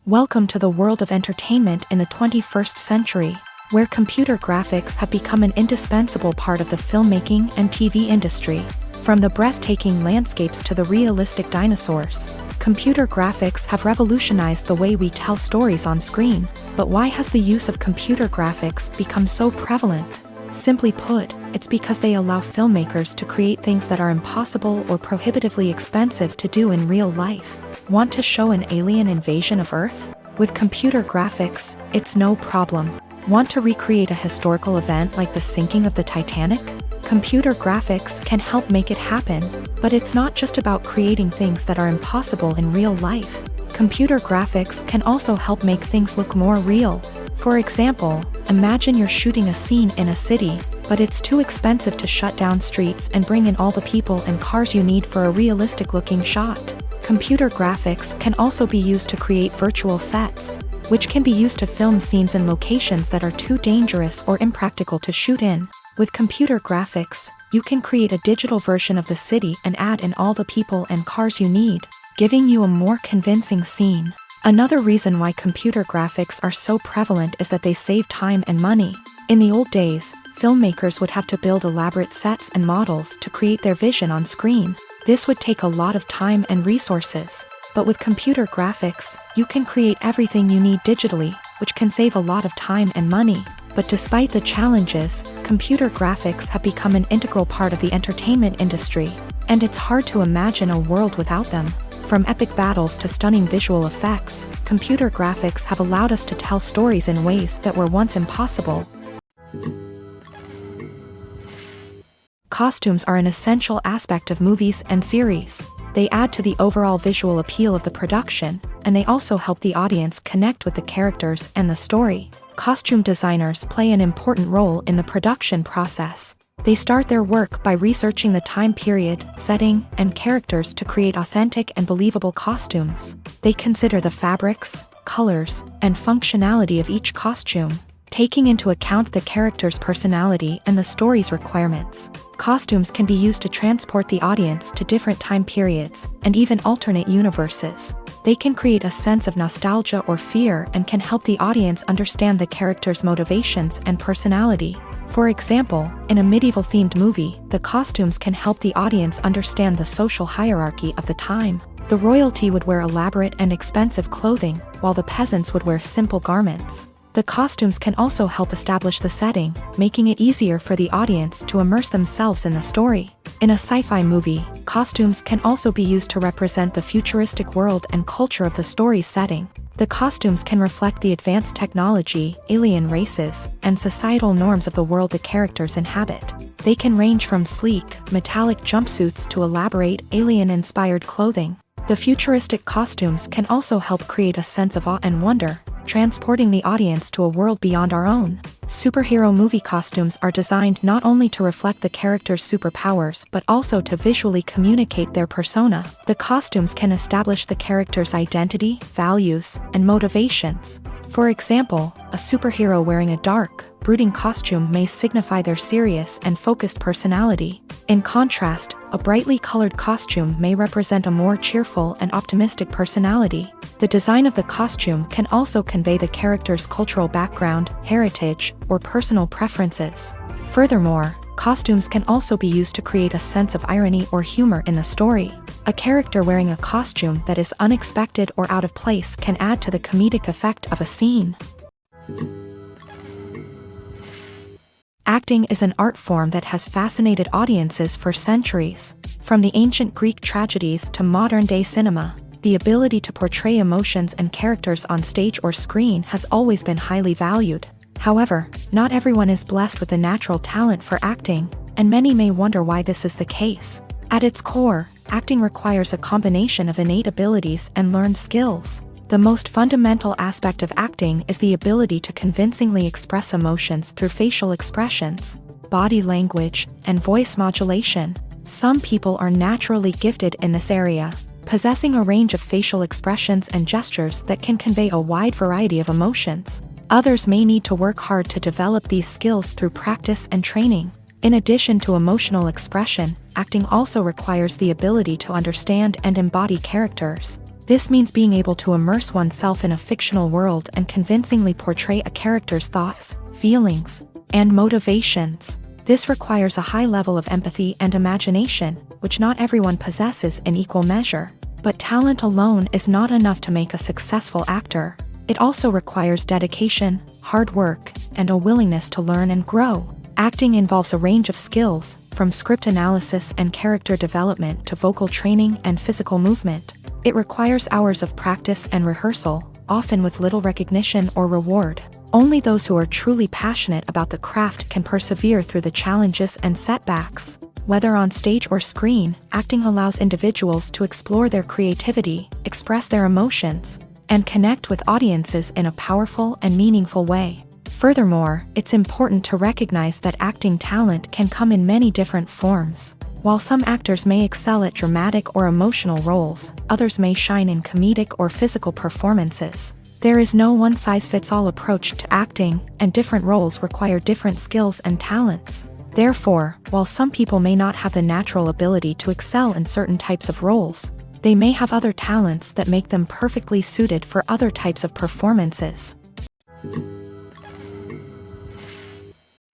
Welcome to the world of entertainment in the 21st century, where computer graphics have become an indispensable part of the filmmaking and TV industry. From the breathtaking landscapes to the realistic dinosaurs, computer graphics have revolutionized the way we tell stories on screen. But why has the use of computer graphics become so prevalent? Simply put, it's because they allow filmmakers to create things that are impossible or prohibitively expensive to do in real life. Want to show an alien invasion of Earth? With computer graphics, it's no problem. Want to recreate a historical event like the sinking of the Titanic? Computer graphics can help make it happen, but it's not just about creating things that are impossible in real life. Computer graphics can also help make things look more real. For example, imagine you're shooting a scene in a city, but it's too expensive to shut down streets and bring in all the people and cars you need for a realistic-looking shot. Computer graphics can also be used to create virtual sets, which can be used to film scenes in locations that are too dangerous or impractical to shoot in. With computer graphics, you can create a digital version of the city and add in all the people and cars you need, giving you a more convincing scene. Another reason why computer graphics are so prevalent is that they save time and money. In the old days, filmmakers would have to build elaborate sets and models to create their vision on screen. This would take a lot of time and resources. But with computer graphics, you can create everything you need digitally, which can save a lot of time and money. But despite the challenges, computer graphics have become an integral part of the entertainment industry, and it's hard to imagine a world without them. From epic battles to stunning visual effects, computer graphics have allowed us to tell stories in ways that were once impossible. Costumes are an essential aspect of movies and series. They add to the overall visual appeal of the production, and they also help the audience connect with the characters and the story. Costume designers play an important role in the production process. They start their work by researching the time period, setting, and characters to create authentic and believable costumes. They consider the fabrics, colors, and functionality of each costume, taking into account the character's personality and the story's requirements. Costumes can be used to transport the audience to different time periods and even alternate universes. They can create a sense of nostalgia or fear and can help the audience understand the character's motivations and personality. For example, in a medieval-themed movie, the costumes can help the audience understand the social hierarchy of the time. The royalty would wear elaborate and expensive clothing, while the peasants would wear simple garments. The costumes can also help establish the setting, making it easier for the audience to immerse themselves in the story. In a sci-fi movie, costumes can also be used to represent the futuristic world and culture of the story's setting. The costumes can reflect the advanced technology, alien races, and societal norms of the world the characters inhabit. They can range from sleek, metallic jumpsuits to elaborate, alien-inspired clothing. The futuristic costumes can also help create a sense of awe and wonder, transporting the audience to a world beyond our own. Superhero movie costumes are designed not only to reflect the character's superpowers but also to visually communicate their persona. The costumes can establish the character's identity, values, and motivations. For example, a superhero wearing a dark, brooding costume may signify their serious and focused personality. In contrast, a brightly colored costume may represent a more cheerful and optimistic personality. The design of the costume can also convey the character's cultural background, heritage, or personal preferences. Furthermore, costumes can also be used to create a sense of irony or humor in the story. A character wearing a costume that is unexpected or out of place can add to the comedic effect of a scene. Acting is an art form that has fascinated audiences for centuries. From the ancient Greek tragedies to modern-day cinema, the ability to portray emotions and characters on stage or screen has always been highly valued. However, not everyone is blessed with the natural talent for acting, and many may wonder why this is the case. At its core, acting requires a combination of innate abilities and learned skills. The most fundamental aspect of acting is the ability to convincingly express emotions through facial expressions, body language, and voice modulation. Some people are naturally gifted in this area, possessing a range of facial expressions and gestures that can convey a wide variety of emotions. Others may need to work hard to develop these skills through practice and training. In addition to emotional expression, acting also requires the ability to understand and embody characters. This means being able to immerse oneself in a fictional world and convincingly portray a character's thoughts, feelings, and motivations. This requires a high level of empathy and imagination, which not everyone possesses in equal measure. But talent alone is not enough to make a successful actor. It also requires dedication, hard work, and a willingness to learn and grow. Acting involves a range of skills, from script analysis and character development to vocal training and physical movement. It requires hours of practice and rehearsal, often with little recognition or reward. Only those who are truly passionate about the craft can persevere through the challenges and setbacks. Whether on stage or screen, acting allows individuals to explore their creativity, express their emotions, and connect with audiences in a powerful and meaningful way. Furthermore, it's important to recognize that acting talent can come in many different forms. While some actors may excel at dramatic or emotional roles, others may shine in comedic or physical performances. There is no one-size-fits-all approach to acting, and different roles require different skills and talents. Therefore, while some people may not have the natural ability to excel in certain types of roles, they may have other talents that make them perfectly suited for other types of performances.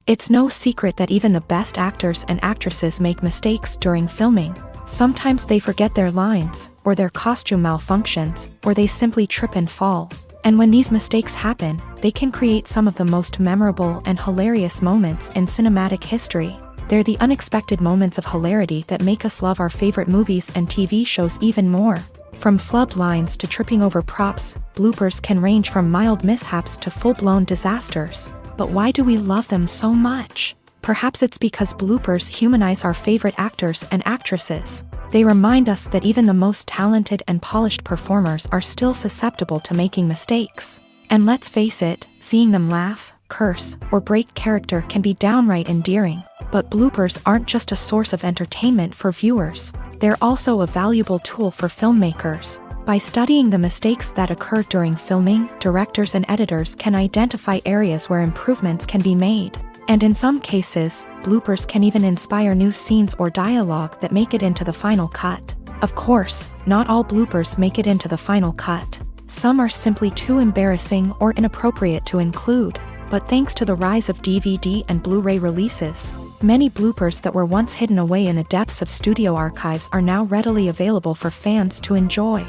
It's no secret that even the best actors and actresses make mistakes during filming. Sometimes they forget their lines, or their costume malfunctions, or they simply trip and fall. And when these mistakes happen, they can create some of the most memorable and hilarious moments in cinematic history. They're the unexpected moments of hilarity that make us love our favorite movies and TV shows even more. From flubbed lines to tripping over props, bloopers can range from mild mishaps to full-blown disasters. But why do we love them so much? Perhaps it's because bloopers humanize our favorite actors and actresses. They remind us that even the most talented and polished performers are still susceptible to making mistakes. And let's face it, seeing them laugh, curse, or break character can be downright endearing. But bloopers aren't just a source of entertainment for viewers. They're also a valuable tool for filmmakers. By studying the mistakes that occur during filming, directors and editors can identify areas where improvements can be made. And in some cases, bloopers can even inspire new scenes or dialogue that make it into the final cut. Of course, not all bloopers make it into the final cut. Some are simply too embarrassing or inappropriate to include. But thanks to the rise of DVD and Blu-ray releases, many bloopers that were once hidden away in the depths of studio archives are now readily available for fans to enjoy.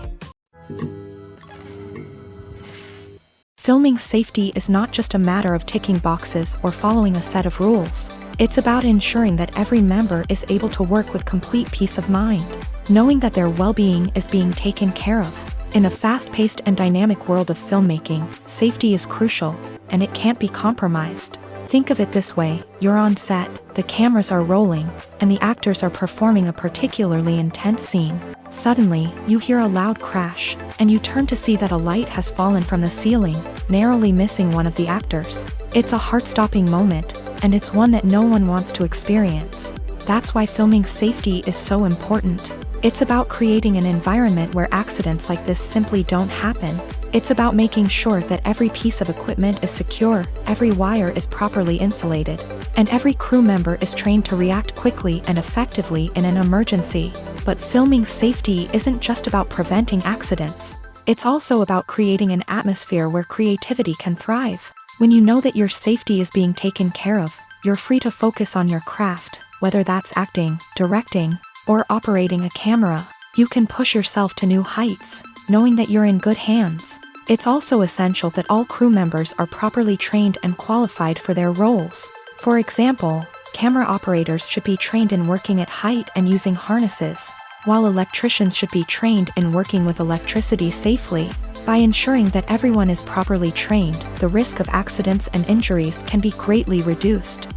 Filming safety is not just a matter of ticking boxes or following a set of rules. It's about ensuring that every member is able to work with complete peace of mind, knowing that their well-being is being taken care of. In a fast-paced and dynamic world of filmmaking, safety is crucial, and it can't be compromised. Think of it this way: you're on set, the cameras are rolling, and the actors are performing a particularly intense scene. Suddenly, you hear a loud crash, and you turn to see that a light has fallen from the ceiling, narrowly missing one of the actors. It's a heart-stopping moment, and it's one that no one wants to experience. That's why filming safety is so important. It's about creating an environment where accidents like this simply don't happen. It's about making sure that every piece of equipment is secure, every wire is properly insulated, and every crew member is trained to react quickly and effectively in an emergency. But filming safety isn't just about preventing accidents. It's also about creating an atmosphere where creativity can thrive. When you know that your safety is being taken care of, you're free to focus on your craft, whether that's acting, directing, or operating a camera. You can push yourself to new heights, knowing that you're in good hands. It's also essential that all crew members are properly trained and qualified for their roles. For example, camera operators should be trained in working at height and using harnesses, while electricians should be trained in working with electricity safely. By ensuring that everyone is properly trained, the risk of accidents and injuries can be greatly reduced.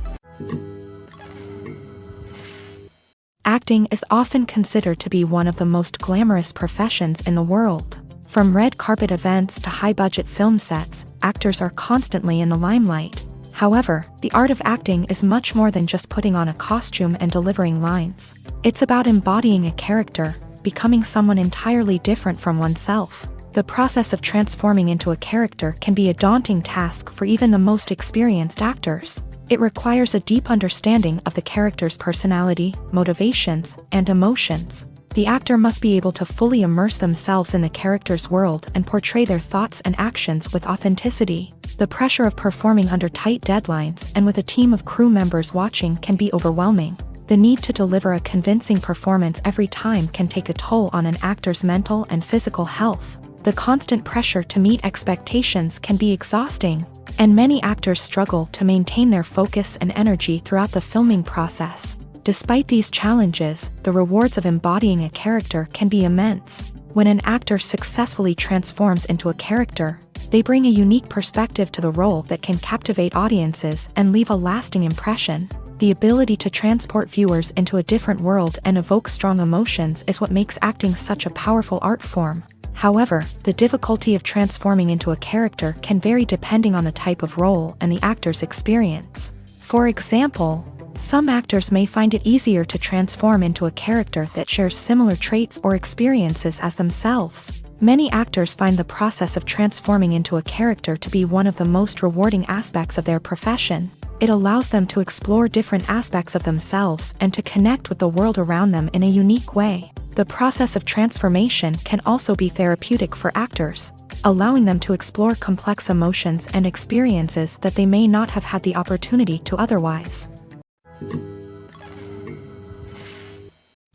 Acting is often considered to be one of the most glamorous professions in the world. From red carpet events to high-budget film sets, actors are constantly in the limelight. However, the art of acting is much more than just putting on a costume and delivering lines. It's about embodying a character, becoming someone entirely different from oneself. The process of transforming into a character can be a daunting task for even the most experienced actors. It requires a deep understanding of the character's personality, motivations, and emotions. The actor must be able to fully immerse themselves in the character's world and portray their thoughts and actions with authenticity. The pressure of performing under tight deadlines and with a team of crew members watching can be overwhelming. The need to deliver a convincing performance every time can take a toll on an actor's mental and physical health. The constant pressure to meet expectations can be exhausting, and many actors struggle to maintain their focus and energy throughout the filming process. Despite these challenges, the rewards of embodying a character can be immense. When an actor successfully transforms into a character, they bring a unique perspective to the role that can captivate audiences and leave a lasting impression. The ability to transport viewers into a different world and evoke strong emotions is what makes acting such a powerful art form. However, the difficulty of transforming into a character can vary depending on the type of role and the actor's experience. For example, some actors may find it easier to transform into a character that shares similar traits or experiences as themselves. Many actors find the process of transforming into a character to be one of the most rewarding aspects of their profession. It allows them to explore different aspects of themselves and to connect with the world around them in a unique way. The process of transformation can also be therapeutic for actors, allowing them to explore complex emotions and experiences that they may not have had the opportunity to otherwise.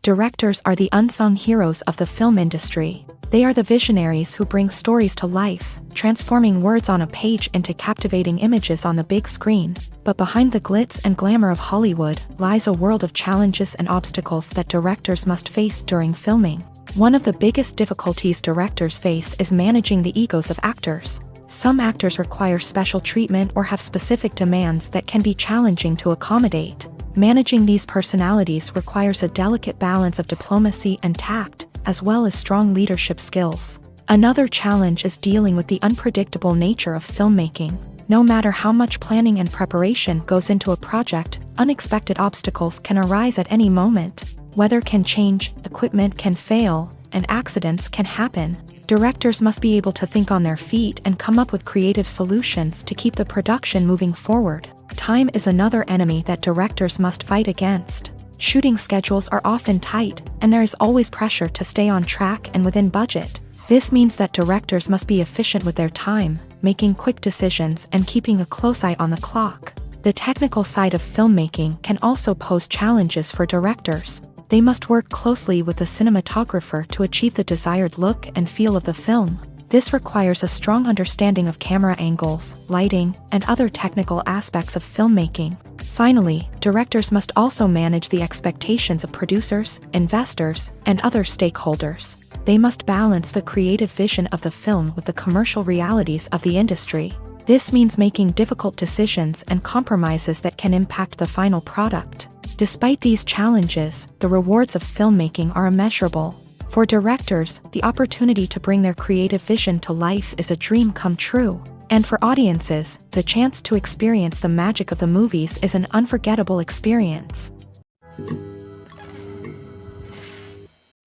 Directors are the unsung heroes of the film industry. They are the visionaries who bring stories to life, transforming words on a page into captivating images on the big screen. But behind the glitz and glamour of Hollywood lies a world of challenges and obstacles that directors must face during filming. One of the biggest difficulties directors face is managing the egos of actors. Some actors require special treatment or have specific demands that can be challenging to accommodate. Managing these personalities requires a delicate balance of diplomacy and tact, as well as strong leadership skills. Another challenge is dealing with the unpredictable nature of filmmaking. No matter how much planning and preparation goes into a project, unexpected obstacles can arise at any moment. Weather can change, equipment can fail, and accidents can happen. Directors must be able to think on their feet and come up with creative solutions to keep the production moving forward. Time is another enemy that directors must fight against. Shooting schedules are often tight, and there is always pressure to stay on track and within budget. This means that directors must be efficient with their time, making quick decisions and keeping a close eye on the clock. The technical side of filmmaking can also pose challenges for directors. They must work closely with the cinematographer to achieve the desired look and feel of the film. This requires a strong understanding of camera angles, lighting, and other technical aspects of filmmaking. Finally, directors must also manage the expectations of producers, investors, and other stakeholders. They must balance the creative vision of the film with the commercial realities of the industry. This means making difficult decisions and compromises that can impact the final product. Despite these challenges, the rewards of filmmaking are immeasurable. For directors, the opportunity to bring their creative vision to life is a dream come true. And for audiences, the chance to experience the magic of the movies is an unforgettable experience.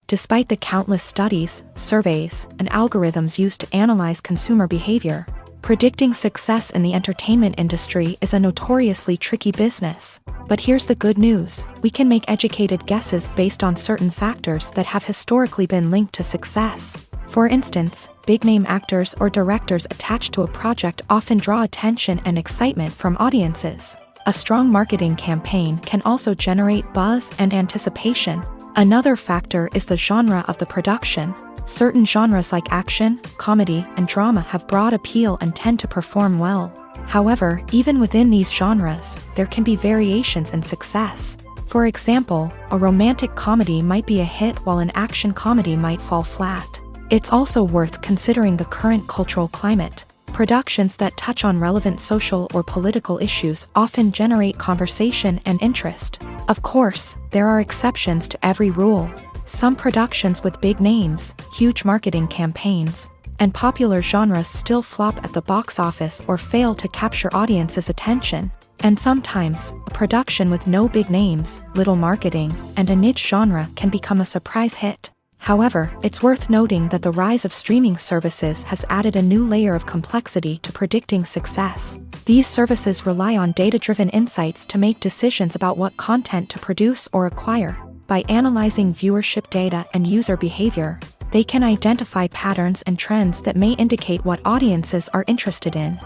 Despite the countless studies, surveys, and algorithms used to analyze consumer behavior, predicting success in the entertainment industry is a notoriously tricky business. But here's the good news: we can make educated guesses based on certain factors that have historically been linked to success. For instance, big-name actors or directors attached to a project often draw attention and excitement from audiences. A strong marketing campaign can also generate buzz and anticipation. Another factor is the genre of the production. Certain genres like action, comedy, and drama have broad appeal and tend to perform well. However, even within these genres, there can be variations in success. For example, a romantic comedy might be a hit while an action comedy might fall flat. It's also worth considering the current cultural climate. Productions that touch on relevant social or political issues often generate conversation and interest. Of course, there are exceptions to every rule. Some productions with big names, huge marketing campaigns, and popular genres still flop at the box office or fail to capture audiences' attention. And sometimes, a production with no big names, little marketing, and a niche genre can become a surprise hit. However, it's worth noting that the rise of streaming services has added a new layer of complexity to predicting success. These services rely on data-driven insights to make decisions about what content to produce or acquire. By analyzing viewership data and user behavior, they can identify patterns and trends that may indicate what audiences are interested in.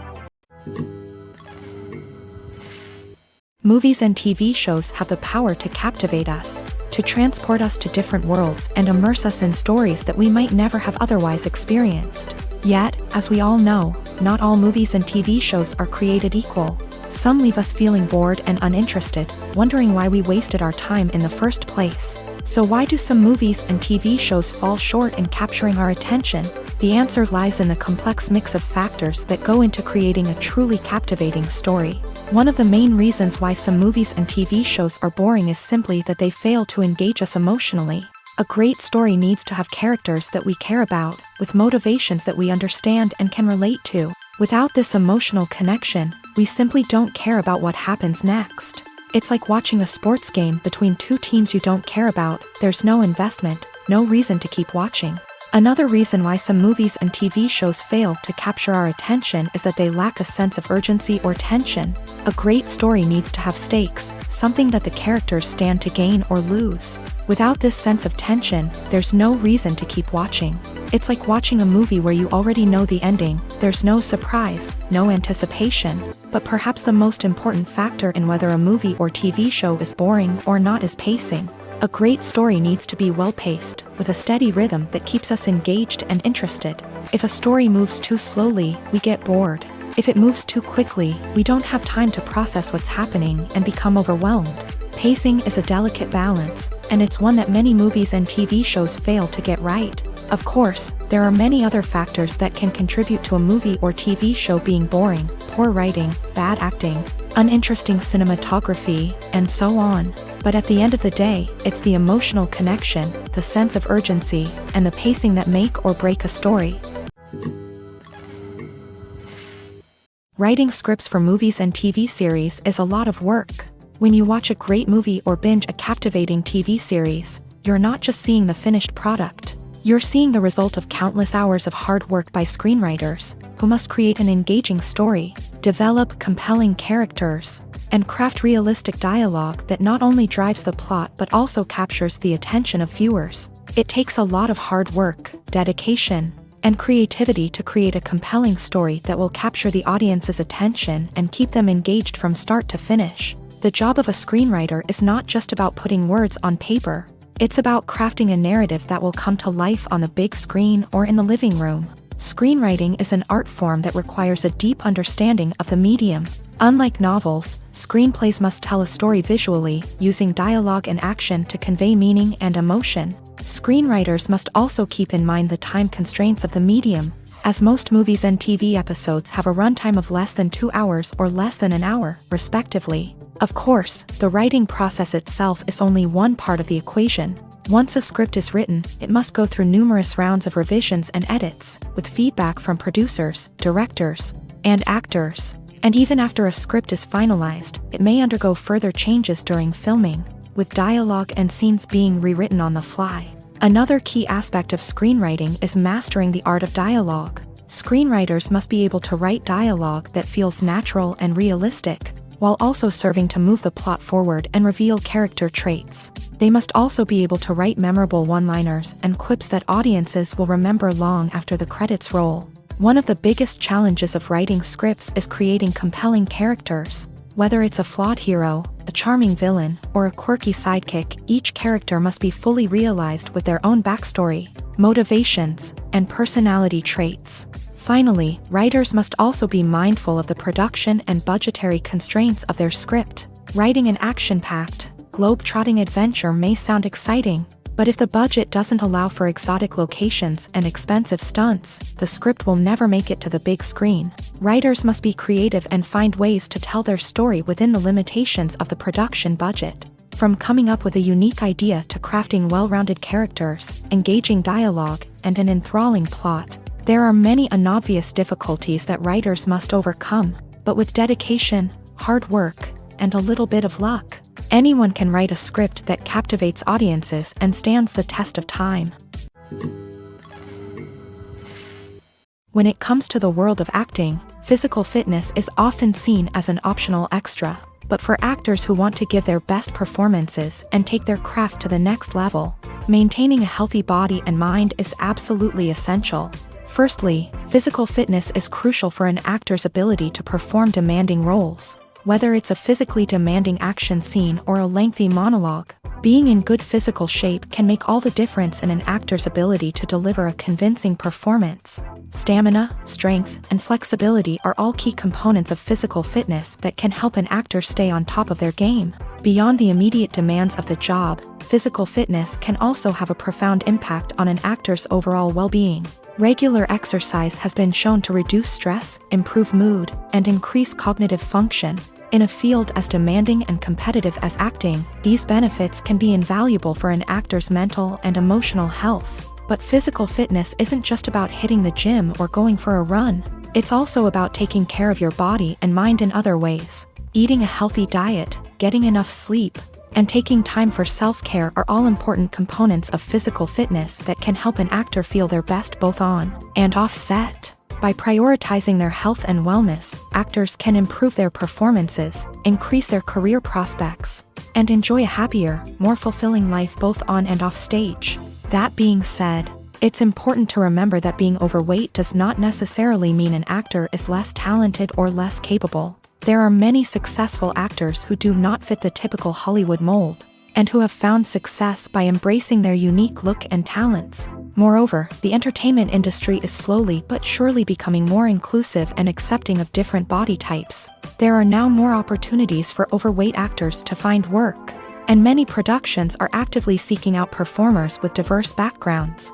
Movies and TV shows have the power to captivate us, to transport us to different worlds and immerse us in stories that we might never have otherwise experienced. Yet, as we all know, not all movies and TV shows are created equal. Some leave us feeling bored and uninterested, wondering why we wasted our time in the first place. So why do some movies and TV shows fall short in capturing our attention? The answer lies in the complex mix of factors that go into creating a truly captivating story. One of the main reasons why some movies and TV shows are boring is simply that they fail to engage us emotionally. A great story needs to have characters that we care about, with motivations that we understand and can relate to. Without this emotional connection, we simply don't care about what happens next. It's like watching a sports game between two teams you don't care about. There's no investment, no reason to keep watching. Another reason why some movies and TV shows fail to capture our attention is that they lack a sense of urgency or tension. A great story needs to have stakes, something that the characters stand to gain or lose. Without this sense of tension, there's no reason to keep watching. It's like watching a movie where you already know the ending. There's no surprise, no anticipation. But perhaps the most important factor in whether a movie or TV show is boring or not is pacing. A great story needs to be well-paced, with a steady rhythm that keeps us engaged and interested. If a story moves too slowly, we get bored. If it moves too quickly, we don't have time to process what's happening and become overwhelmed. Pacing is a delicate balance, and it's one that many movies and TV shows fail to get right. Of course, there are many other factors that can contribute to a movie or TV show being boring: poor writing, bad acting, uninteresting cinematography, and so on. But at the end of the day, it's the emotional connection, the sense of urgency, and the pacing that make or break a story. Writing scripts for movies and TV series is a lot of work. When you watch a great movie or binge a captivating TV series, you're not just seeing the finished product. You're seeing the result of countless hours of hard work by screenwriters, who must create an engaging story, develop compelling characters, and craft realistic dialogue that not only drives the plot but also captures the attention of viewers. It takes a lot of hard work, dedication, and creativity to create a compelling story that will capture the audience's attention and keep them engaged from start to finish. The job of a screenwriter is not just about putting words on paper. It's about crafting a narrative that will come to life on the big screen or in the living room. Screenwriting is an art form that requires a deep understanding of the medium. Unlike novels, screenplays must tell a story visually, using dialogue and action to convey meaning and emotion. Screenwriters must also keep in mind the time constraints of the medium, as most movies and TV episodes have a runtime of less than 2 hours or less than an hour, respectively. Of course, the writing process itself is only one part of the equation. Once a script is written, it must go through numerous rounds of revisions and edits, with feedback from producers, directors, and actors. And even after a script is finalized, it may undergo further changes during filming, with dialogue and scenes being rewritten on the fly. Another key aspect of screenwriting is mastering the art of dialogue. Screenwriters must be able to write dialogue that feels natural and realistic, while also serving to move the plot forward and reveal character traits. They must also be able to write memorable one-liners and quips that audiences will remember long after the credits roll. One of the biggest challenges of writing scripts is creating compelling characters. Whether it's a flawed hero, a charming villain, or a quirky sidekick, each character must be fully realized with their own backstory, motivations, and personality traits. Finally, writers must also be mindful of the production and budgetary constraints of their script. Writing an action-packed, globe-trotting adventure may sound exciting, but if the budget doesn't allow for exotic locations and expensive stunts, the script will never make it to the big screen. Writers must be creative and find ways to tell their story within the limitations of the production budget. From coming up with a unique idea to crafting well-rounded characters, engaging dialogue, and an enthralling plot, there are many unobvious difficulties that writers must overcome, but with dedication, hard work, and a little bit of luck, anyone can write a script that captivates audiences and stands the test of time. When it comes to the world of acting, physical fitness is often seen as an optional extra, but for actors who want to give their best performances and take their craft to the next level, maintaining a healthy body and mind is absolutely essential. Firstly, physical fitness is crucial for an actor's ability to perform demanding roles. Whether it's a physically demanding action scene or a lengthy monologue, being in good physical shape can make all the difference in an actor's ability to deliver a convincing performance. Stamina, strength, and flexibility are all key components of physical fitness that can help an actor stay on top of their game. Beyond the immediate demands of the job, physical fitness can also have a profound impact on an actor's overall well-being. Regular exercise has been shown to reduce stress, improve mood, and increase cognitive function. In a field as demanding and competitive as acting, these benefits can be invaluable for an actor's mental and emotional health. But physical fitness isn't just about hitting the gym or going for a run. It's also about taking care of your body and mind in other ways. Eating a healthy diet, getting enough sleep, and taking time for self-care are all important components of physical fitness that can help an actor feel their best both on and off set. By prioritizing their health and wellness, actors can improve their performances, increase their career prospects, and enjoy a happier, more fulfilling life both on and off stage. That being said, it's important to remember that being overweight does not necessarily mean an actor is less talented or less capable. There are many successful actors who do not fit the typical Hollywood mold, and who have found success by embracing their unique look and talents. Moreover, the entertainment industry is slowly but surely becoming more inclusive and accepting of different body types. There are now more opportunities for overweight actors to find work, and many productions are actively seeking out performers with diverse backgrounds.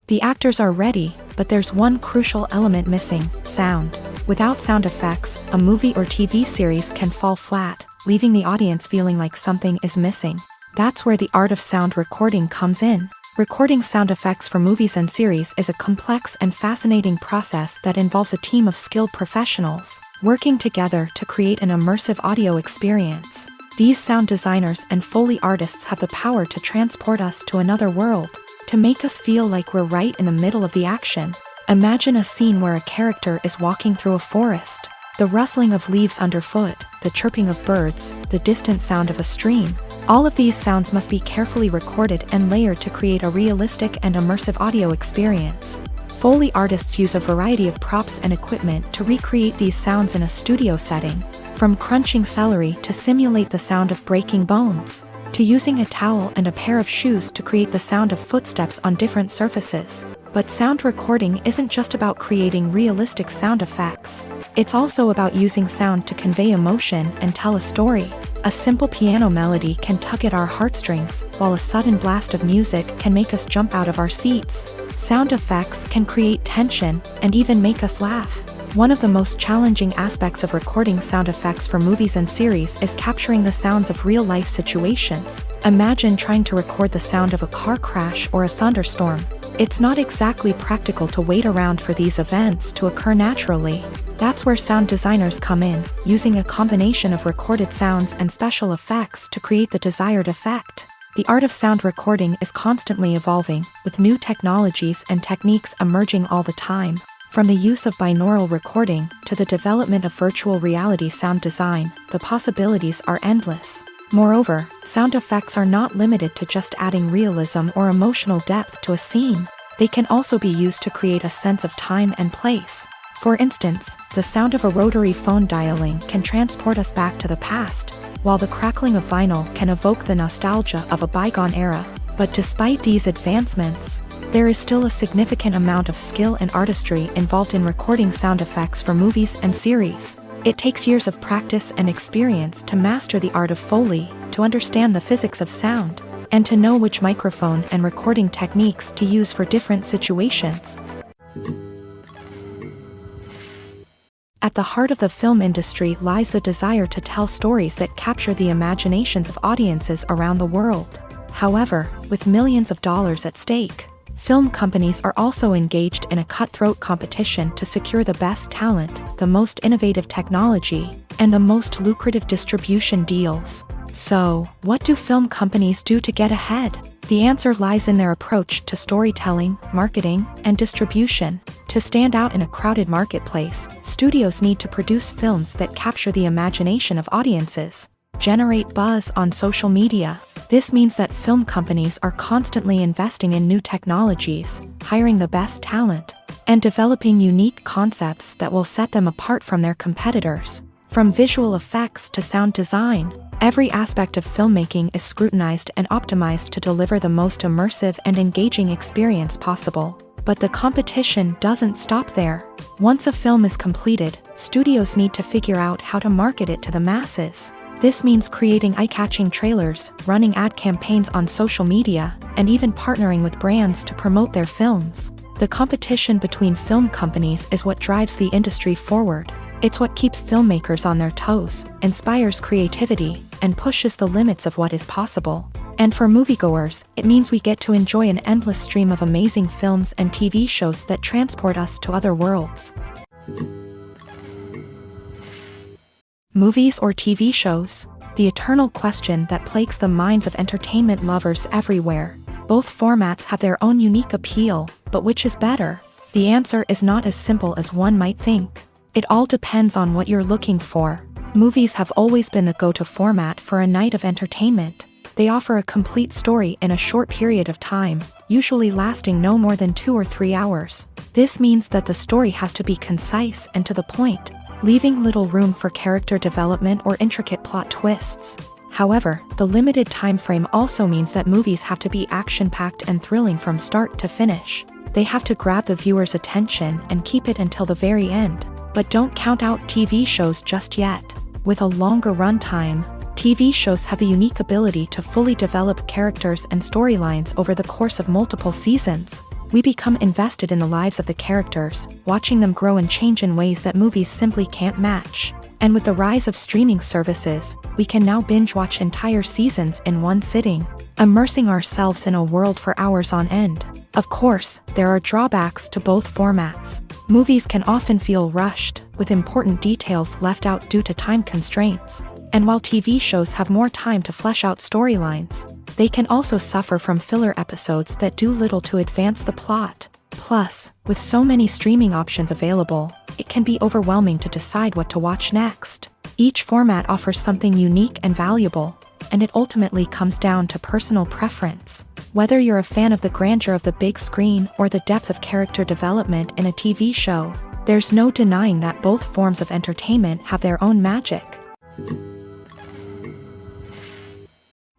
The actors are ready, but there's one crucial element missing: sound. Without sound effects, a movie or TV series can fall flat, leaving the audience feeling like something is missing. That's where the art of sound recording comes in. Recording sound effects for movies and series is a complex and fascinating process that involves a team of skilled professionals working together to create an immersive audio experience. These sound designers and Foley artists have the power to transport us to another world, to make us feel like we're right in the middle of the action. Imagine a scene where a character is walking through a forest. The rustling of leaves underfoot, the chirping of birds, the distant sound of a stream. All of these sounds must be carefully recorded and layered to create a realistic and immersive audio experience. Foley artists use a variety of props and equipment to recreate these sounds in a studio setting, from crunching celery to simulate the sound of breaking bones, to using a towel and a pair of shoes to create the sound of footsteps on different surfaces. But sound recording isn't just about creating realistic sound effects. It's also about using sound to convey emotion and tell a story. A simple piano melody can tug at our heartstrings, while a sudden blast of music can make us jump out of our seats. Sound effects can create tension and even make us laugh. One of the most challenging aspects of recording sound effects for movies and series is capturing the sounds of real-life situations. Imagine trying to record the sound of a car crash or a thunderstorm. It's not exactly practical to wait around for these events to occur naturally. That's where sound designers come in, using a combination of recorded sounds and special effects to create the desired effect. The art of sound recording is constantly evolving, with new technologies and techniques emerging all the time. From the use of binaural recording to the development of virtual reality sound design, the possibilities are endless. Moreover, sound effects are not limited to just adding realism or emotional depth to a scene. They can also be used to create a sense of time and place. For instance, the sound of a rotary phone dialing can transport us back to the past, while the crackling of vinyl can evoke the nostalgia of a bygone era. But despite these advancements, there is still a significant amount of skill and artistry involved in recording sound effects for movies and series. It takes years of practice and experience to master the art of Foley, to understand the physics of sound, and to know which microphone and recording techniques to use for different situations. At the heart of the film industry lies the desire to tell stories that capture the imaginations of audiences around the world. However, with millions of dollars at stake, film companies are also engaged in a cutthroat competition to secure the best talent, the most innovative technology, and the most lucrative distribution deals. So, what do film companies do to get ahead? The answer lies in their approach to storytelling, marketing, and distribution. To stand out in a crowded marketplace, studios need to produce films that capture the imagination of audiences, generate buzz on social media. This means that film companies are constantly investing in new technologies, hiring the best talent, and developing unique concepts that will set them apart from their competitors. From visual effects to sound design, every aspect of filmmaking is scrutinized and optimized to deliver the most immersive and engaging experience possible. But the competition doesn't stop there. Once a film is completed, studios need to figure out how to market it to the masses. This means creating eye-catching trailers, running ad campaigns on social media, and even partnering with brands to promote their films. The competition between film companies is what drives the industry forward. It's what keeps filmmakers on their toes, inspires creativity, and pushes the limits of what is possible. And for moviegoers, it means we get to enjoy an endless stream of amazing films and TV shows that transport us to other worlds. Movies or TV shows? The eternal question that plagues the minds of entertainment lovers everywhere. Both formats have their own unique appeal, but which is better? The answer is not as simple as one might think. It all depends on what you're looking for. Movies have always been the go-to format for a night of entertainment. They offer a complete story in a short period of time, usually lasting no more than 2 or 3 hours. This means that the story has to be concise and to the point. leaving little room for character development or intricate plot twists. However, the limited time frame also means that movies have to be action-packed and thrilling from start to finish. They have to grab the viewer's attention and keep it until the very end. But don't count out TV shows just yet. With a longer runtime, TV shows have the unique ability to fully develop characters and storylines over the course of multiple seasons. We become invested in the lives of the characters, watching them grow and change in ways that movies simply can't match. And with the rise of streaming services, we can now binge-watch entire seasons in one sitting, immersing ourselves in a world for hours on end. Of course, there are drawbacks to both formats. Movies can often feel rushed, with important details left out due to time constraints. And while TV shows have more time to flesh out storylines, they can also suffer from filler episodes that do little to advance the plot. Plus, with so many streaming options available, it can be overwhelming to decide what to watch next. Each format offers something unique and valuable, and it ultimately comes down to personal preference. Whether you're a fan of the grandeur of the big screen or the depth of character development in a TV show, there's no denying that both forms of entertainment have their own magic.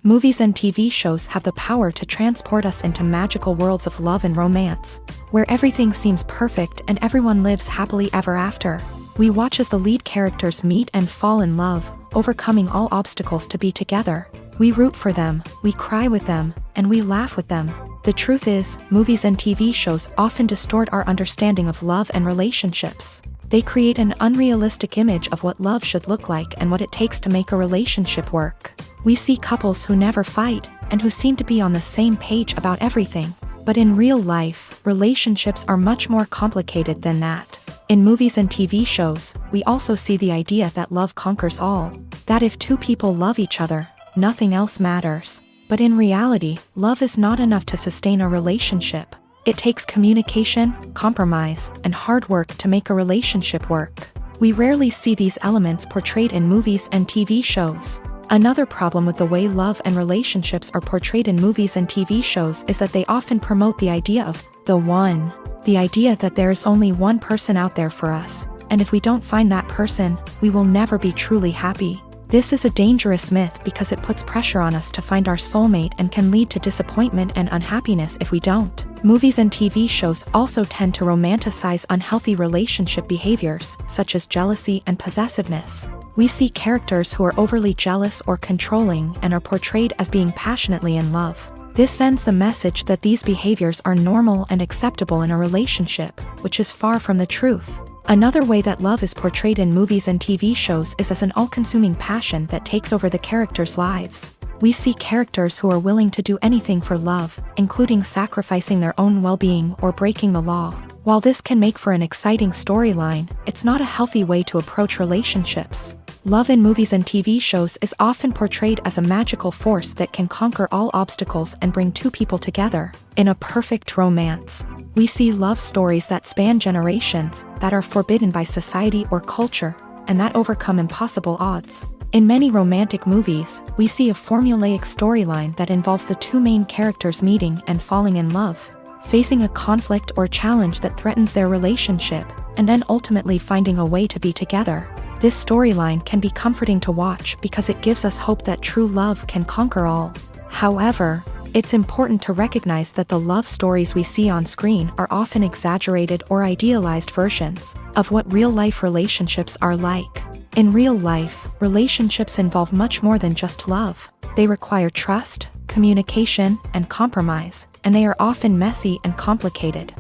Movies and TV shows have the power to transport us into magical worlds of love and romance, where everything seems perfect and everyone lives happily ever after. We watch as the lead characters meet and fall in love, overcoming all obstacles to be together. We root for them, we cry with them, and we laugh with them. The truth is, movies and TV shows often distort our understanding of love and relationships. They create an unrealistic image of what love should look like and what it takes to make a relationship work. We see couples who never fight, and who seem to be on the same page about everything. But in real life, relationships are much more complicated than that. In movies and TV shows, we also see the idea that love conquers all. That if two people love each other, nothing else matters. But in reality, love is not enough to sustain a relationship. It takes communication, compromise, and hard work to make a relationship work. We rarely see these elements portrayed in movies and TV shows. Another problem with the way love and relationships are portrayed in movies and TV shows is that they often promote the idea of the one. The idea that there is only one person out there for us, and if we don't find that person, we will never be truly happy. This is a dangerous myth because it puts pressure on us to find our soulmate and can lead to disappointment and unhappiness if we don't. Movies and TV shows also tend to romanticize unhealthy relationship behaviors, such as jealousy and possessiveness. We see characters who are overly jealous or controlling and are portrayed as being passionately in love. This sends the message that these behaviors are normal and acceptable in a relationship, which is far from the truth. Another way that love is portrayed in movies and TV shows is as an all-consuming passion that takes over the characters' lives. We see characters who are willing to do anything for love, including sacrificing their own well-being or breaking the law. While this can make for an exciting storyline, it's not a healthy way to approach relationships. Love in movies and TV shows is often portrayed as a magical force that can conquer all obstacles and bring two people together. In a perfect romance, we see love stories that span generations, that are forbidden by society or culture, and that overcome impossible odds. In many romantic movies, we see a formulaic storyline that involves the two main characters meeting and falling in love, facing a conflict or challenge that threatens their relationship, and then ultimately finding a way to be together. This storyline can be comforting to watch because it gives us hope that true love can conquer all. However, it's important to recognize that the love stories we see on screen are often exaggerated or idealized versions of what real-life relationships are like. In real life, relationships involve much more than just love. They require trust, communication, and compromise, and they are often messy and complicated.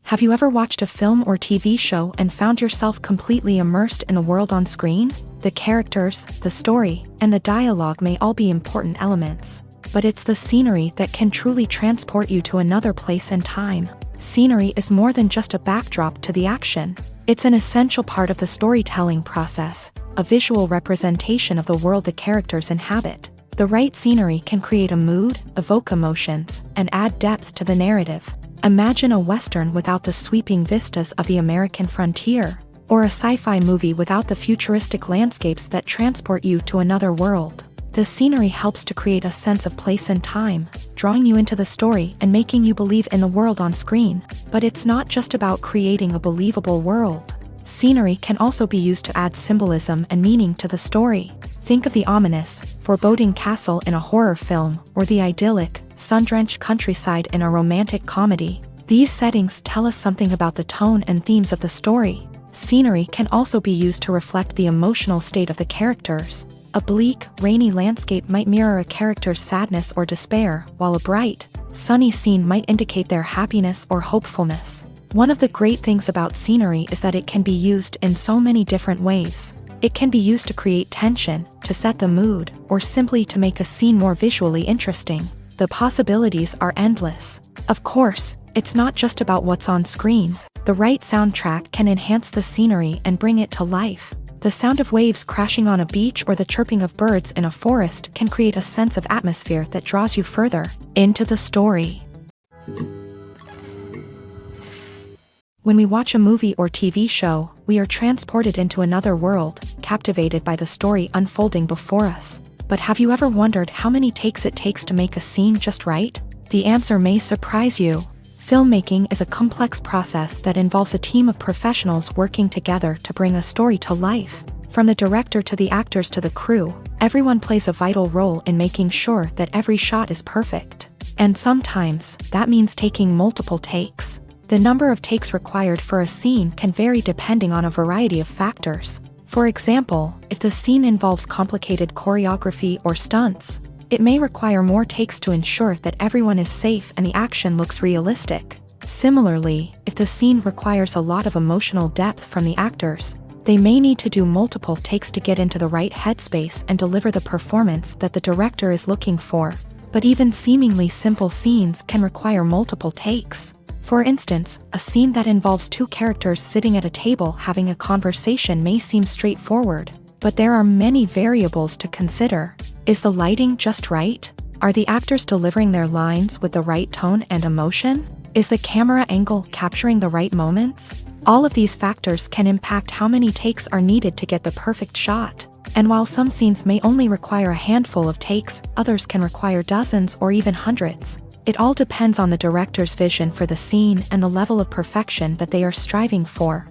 Have you ever watched a film or TV show and found yourself completely immersed in the world on screen? The characters, the story, and the dialogue may all be important elements, but it's the scenery that can truly transport you to another place and time. Scenery is more than just a backdrop to the action. It's an essential part of the storytelling process, a visual representation of the world the characters inhabit. The right scenery can create a mood, evoke emotions, and add depth to the narrative. Imagine a Western without the sweeping vistas of the American frontier, or a sci-fi movie without the futuristic landscapes that transport you to another world. The scenery helps to create a sense of place and time, drawing you into the story and making you believe in the world on screen. But it's not just about creating a believable world. Scenery can also be used to add symbolism and meaning to the story. Think of the ominous, foreboding castle in a horror film, or the idyllic, sun-drenched countryside in a romantic comedy. These settings tell us something about the tone and themes of the story. Scenery can also be used to reflect the emotional state of the characters. A bleak, rainy landscape might mirror a character's sadness or despair, while a bright, sunny scene might indicate their happiness or hopefulness. One of the great things about scenery is that it can be used in so many different ways. It can be used to create tension, to set the mood, or simply to make a scene more visually interesting. The possibilities are endless. Of course, it's not just about what's on screen. The right soundtrack can enhance the scenery and bring it to life. The sound of waves crashing on a beach or the chirping of birds in a forest can create a sense of atmosphere that draws you further into the story. When we watch a movie or TV show, we are transported into another world, captivated by the story unfolding before us. But have you ever wondered how many takes it takes to make a scene just right? The answer may surprise you. Filmmaking is a complex process that involves a team of professionals working together to bring a story to life. From the director to the actors to the crew, everyone plays a vital role in making sure that every shot is perfect. And sometimes, that means taking multiple takes. The number of takes required for a scene can vary depending on a variety of factors. For example, if the scene involves complicated choreography or stunts, it may require more takes to ensure that everyone is safe and the action looks realistic. Similarly, if the scene requires a lot of emotional depth from the actors, they may need to do multiple takes to get into the right headspace and deliver the performance that the director is looking for. But even seemingly simple scenes can require multiple takes. For instance, a scene that involves two characters sitting at a table having a conversation may seem straightforward, but there are many variables to consider. Is the lighting just right? Are the actors delivering their lines with the right tone and emotion? Is the camera angle capturing the right moments? All of these factors can impact how many takes are needed to get the perfect shot. And while some scenes may only require a handful of takes, others can require dozens or even hundreds. It all depends on the director's vision for the scene and the level of perfection that they are striving for.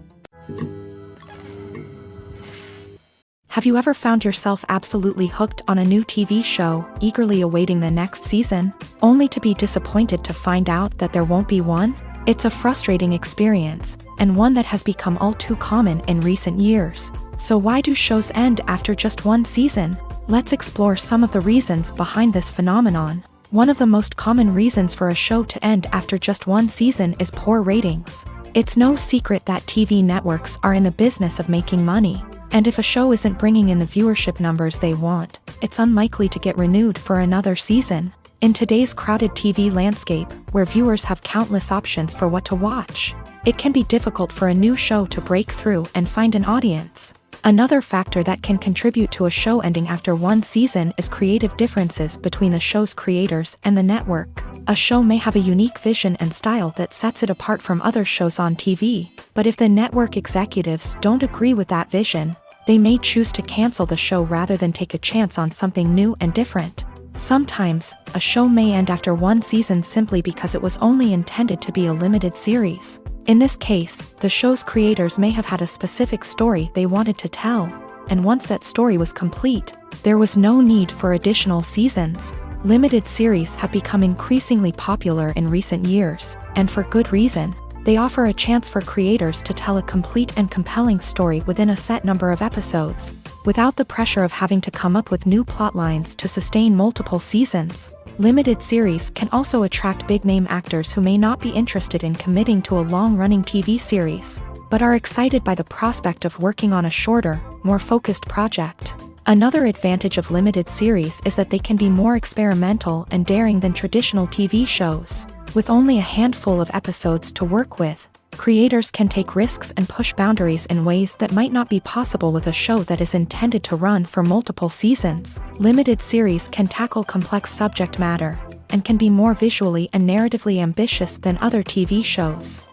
Have you ever found yourself absolutely hooked on a new TV show, eagerly awaiting the next season, only to be disappointed to find out that there won't be one? It's a frustrating experience, and one that has become all too common in recent years. So why do shows end after just one season? Let's explore some of the reasons behind this phenomenon. One of the most common reasons for a show to end after just one season is poor ratings. It's no secret that TV networks are in the business of making money. And if a show isn't bringing in the viewership numbers they want, it's unlikely to get renewed for another season. In today's crowded TV landscape, where viewers have countless options for what to watch, it can be difficult for a new show to break through and find an audience. Another factor that can contribute to a show ending after one season is creative differences between the show's creators and the network. A show may have a unique vision and style that sets it apart from other shows on TV, but if the network executives don't agree with that vision, they may choose to cancel the show rather than take a chance on something new and different. Sometimes, a show may end after one season simply because it was only intended to be a limited series. In this case, the show's creators may have had a specific story they wanted to tell, and once that story was complete, there was no need for additional seasons. Limited series have become increasingly popular in recent years, and for good reason. They offer a chance for creators to tell a complete and compelling story within a set number of episodes, without the pressure of having to come up with new plotlines to sustain multiple seasons. Limited series can also attract big-name actors who may not be interested in committing to a long-running TV series, but are excited by the prospect of working on a shorter, more focused project. Another advantage of limited series is that they can be more experimental and daring than traditional TV shows. With only a handful of episodes to work with, creators can take risks and push boundaries in ways that might not be possible with a show that is intended to run for multiple seasons. Limited series can tackle complex subject matter, and can be more visually and narratively ambitious than other TV shows.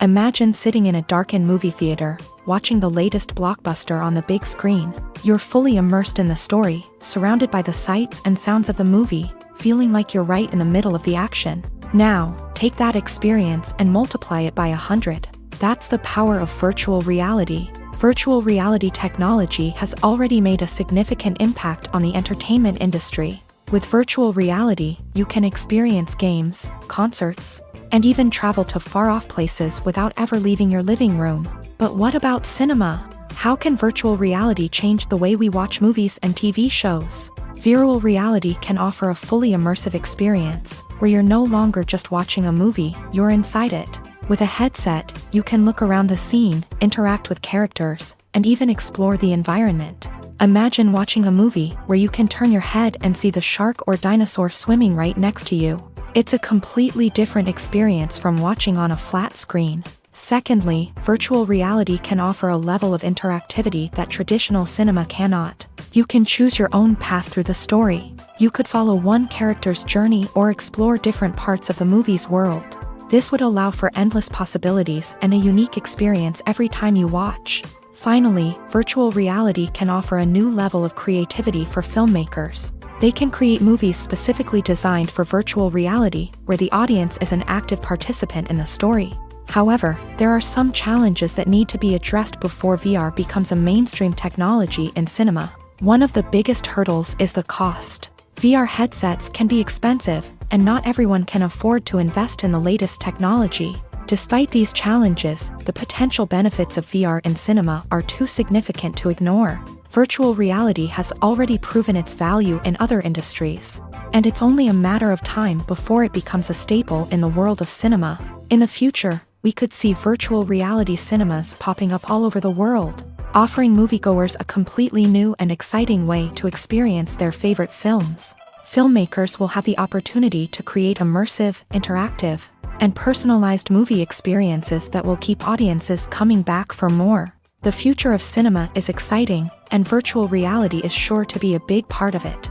Imagine sitting in a darkened movie theater, watching the latest blockbuster on the big screen. You're fully immersed in the story, surrounded by the sights and sounds of the movie, feeling like you're right in the middle of the action. Now, take that experience and multiply it by 100. That's the power of virtual reality. Virtual reality technology has already made a significant impact on the entertainment industry. With virtual reality, you can experience games, concerts, and even travel to far-off places without ever leaving your living room. But what about cinema? How can virtual reality change the way we watch movies and TV shows? Virtual reality can offer a fully immersive experience, where you're no longer just watching a movie, you're inside it. With a headset, you can look around the scene, interact with characters, and even explore the environment. Imagine watching a movie where you can turn your head and see the shark or dinosaur swimming right next to you. It's a completely different experience from watching on a flat screen. Secondly, virtual reality can offer a level of interactivity that traditional cinema cannot. You can choose your own path through the story. You could follow one character's journey or explore different parts of the movie's world. This would allow for endless possibilities and a unique experience every time you watch. Finally, virtual reality can offer a new level of creativity for filmmakers. They can create movies specifically designed for virtual reality, where the audience is an active participant in the story. However, there are some challenges that need to be addressed before VR becomes a mainstream technology in cinema. One of the biggest hurdles is the cost. VR headsets can be expensive, and not everyone can afford to invest in the latest technology. Despite these challenges, the potential benefits of VR in cinema are too significant to ignore. Virtual reality has already proven its value in other industries, and it's only a matter of time before it becomes a staple in the world of cinema. In the future, we could see virtual reality cinemas popping up all over the world, offering moviegoers a completely new and exciting way to experience their favorite films. Filmmakers will have the opportunity to create immersive, interactive, and personalized movie experiences that will keep audiences coming back for more. The future of cinema is exciting, and virtual reality is sure to be a big part of it.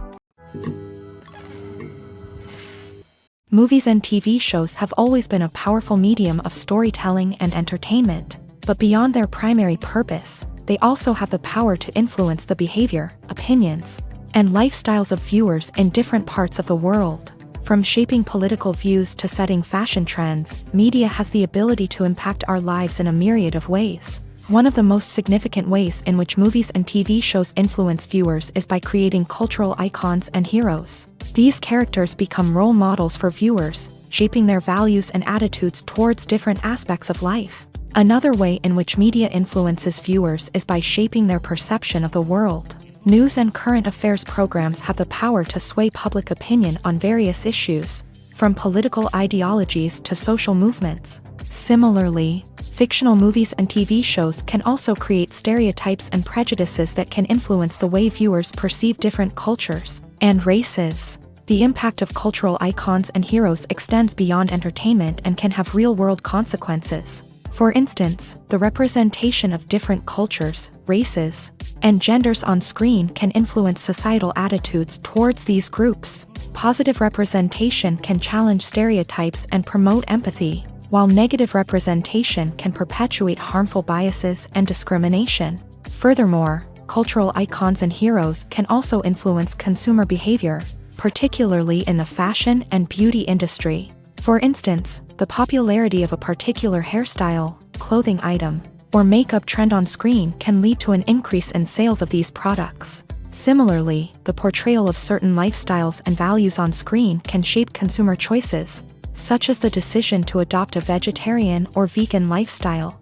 Movies and TV shows have always been a powerful medium of storytelling and entertainment, but beyond their primary purpose, they also have the power to influence the behavior, opinions, and lifestyles of viewers in different parts of the world. From shaping political views to setting fashion trends, media has the ability to impact our lives in a myriad of ways. One of the most significant ways in which movies and TV shows influence viewers is by creating cultural icons and heroes. These characters become role models for viewers, shaping their values and attitudes towards different aspects of life. Another way in which media influences viewers is by shaping their perception of the world. News and current affairs programs have the power to sway public opinion on various issues, from political ideologies to social movements. Similarly, fictional movies and TV shows can also create stereotypes and prejudices that can influence the way viewers perceive different cultures and races. The impact of cultural icons and heroes extends beyond entertainment and can have real-world consequences. For instance, the representation of different cultures, races, and genders on screen can influence societal attitudes towards these groups. Positive representation can challenge stereotypes and promote empathy, while negative representation can perpetuate harmful biases and discrimination. Furthermore, cultural icons and heroes can also influence consumer behavior, particularly in the fashion and beauty industry. For instance, the popularity of a particular hairstyle, clothing item, or makeup trend on screen can lead to an increase in sales of these products. Similarly, the portrayal of certain lifestyles and values on screen can shape consumer choices, such as the decision to adopt a vegetarian or vegan lifestyle.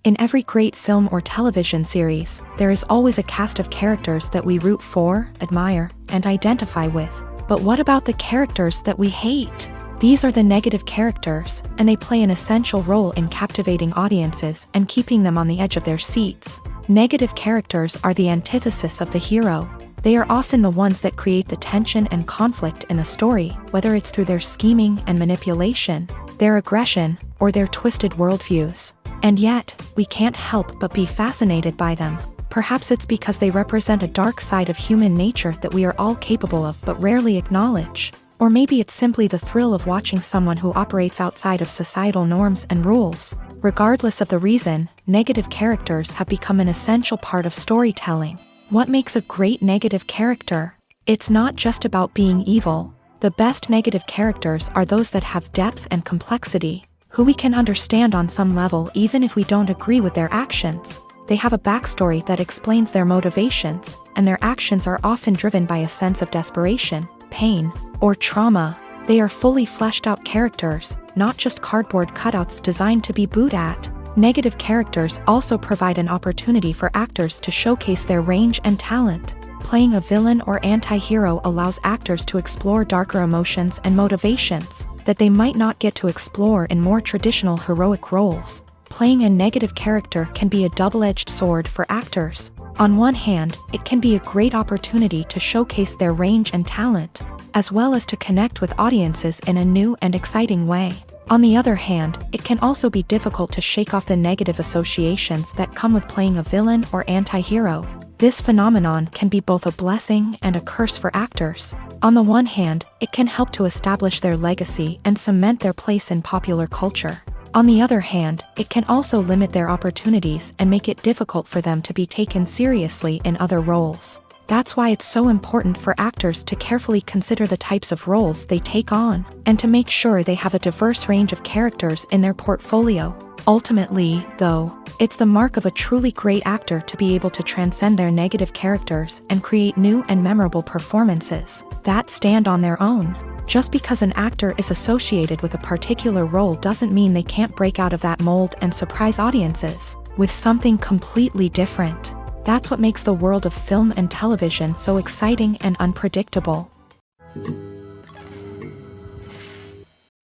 In every great film or television series, there is always a cast of characters that we root for, admire, and identify with. But what about the characters that we hate? These are the negative characters, and they play an essential role in captivating audiences and keeping them on the edge of their seats. Negative characters are the antithesis of the hero. They are often the ones that create the tension and conflict in the story, whether it's through their scheming and manipulation, their aggression, or their twisted worldviews. And yet, we can't help but be fascinated by them. Perhaps it's because they represent a dark side of human nature that we are all capable of but rarely acknowledge. Or maybe it's simply the thrill of watching someone who operates outside of societal norms and rules. Regardless of the reason, negative characters have become an essential part of storytelling. What makes a great negative character? It's not just about being evil. The best negative characters are those that have depth and complexity, who we can understand on some level even if we don't agree with their actions. They have a backstory that explains their motivations, and their actions are often driven by a sense of desperation, pain, or trauma. They are fully fleshed out characters, not just cardboard cutouts designed to be booed at. Negative characters also provide an opportunity for actors to showcase their range and talent. Playing a villain or anti-hero allows actors to explore darker emotions and motivations that they might not get to explore in more traditional heroic roles. Playing a negative character can be a double-edged sword for actors. On one hand, it can be a great opportunity to showcase their range and talent, as well as to connect with audiences in a new and exciting way. On the other hand, it can also be difficult to shake off the negative associations that come with playing a villain or anti-hero. This phenomenon can be both a blessing and a curse for actors. On the one hand, it can help to establish their legacy and cement their place in popular culture. On the other hand, it can also limit their opportunities and make it difficult for them to be taken seriously in other roles. That's why it's so important for actors to carefully consider the types of roles they take on, and to make sure they have a diverse range of characters in their portfolio. Ultimately, though, it's the mark of a truly great actor to be able to transcend their negative characters and create new and memorable performances that stand on their own. Just because an actor is associated with a particular role doesn't mean they can't break out of that mold and surprise audiences with something completely different. That's what makes the world of film and television so exciting and unpredictable.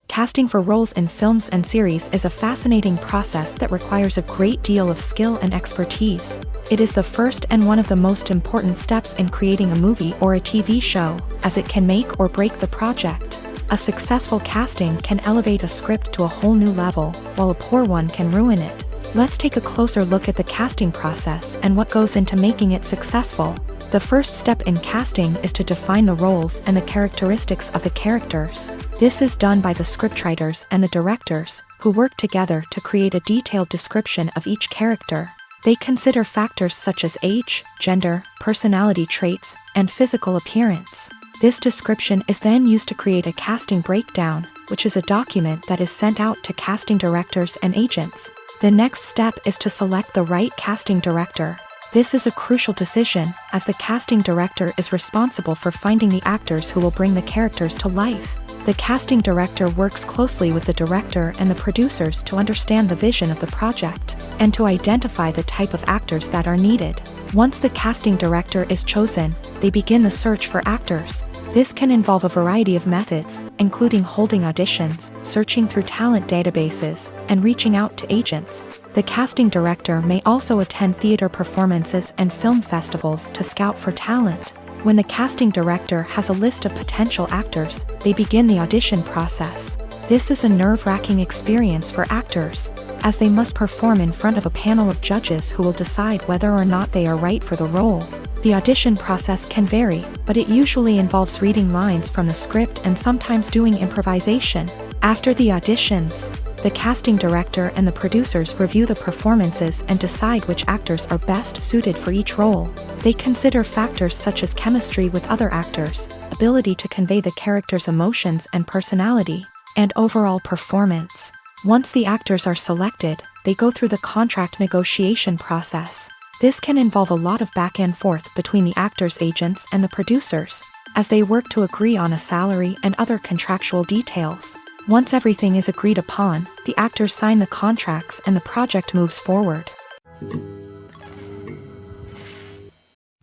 Casting for roles in films and series is a fascinating process that requires a great deal of skill and expertise. It is the first and one of the most important steps in creating a movie or a TV show, as it can make or break the project. A successful casting can elevate a script to a whole new level, while a poor one can ruin it. Let's take a closer look at the casting process and what goes into making it successful. The first step in casting is to define the roles and the characteristics of the characters. This is done by the scriptwriters and the directors, who work together to create a detailed description of each character. They consider factors such as age, gender, personality traits, and physical appearance. This description is then used to create a casting breakdown, which is a document that is sent out to casting directors and agents. The next step is to select the right casting director. This is a crucial decision, as the casting director is responsible for finding the actors who will bring the characters to life. The casting director works closely with the director and the producers to understand the vision of the project, and to identify the type of actors that are needed. Once the casting director is chosen, they begin the search for actors. This can involve a variety of methods, including holding auditions, searching through talent databases, and reaching out to agents. The casting director may also attend theater performances and film festivals to scout for talent. When the casting director has a list of potential actors, they begin the audition process. This is a nerve-wracking experience for actors, as they must perform in front of a panel of judges who will decide whether or not they are right for the role. The audition process can vary, but it usually involves reading lines from the script and sometimes doing improvisation. After the auditions, the casting director and the producers review the performances and decide which actors are best suited for each role. They consider factors such as chemistry with other actors, ability to convey the character's emotions and personality, and overall performance. Once the actors are selected, they go through the contract negotiation process. This can involve a lot of back and forth between the actors' agents and the producers, as they work to agree on a salary and other contractual details. Once everything is agreed upon, the actors sign the contracts and the project moves forward.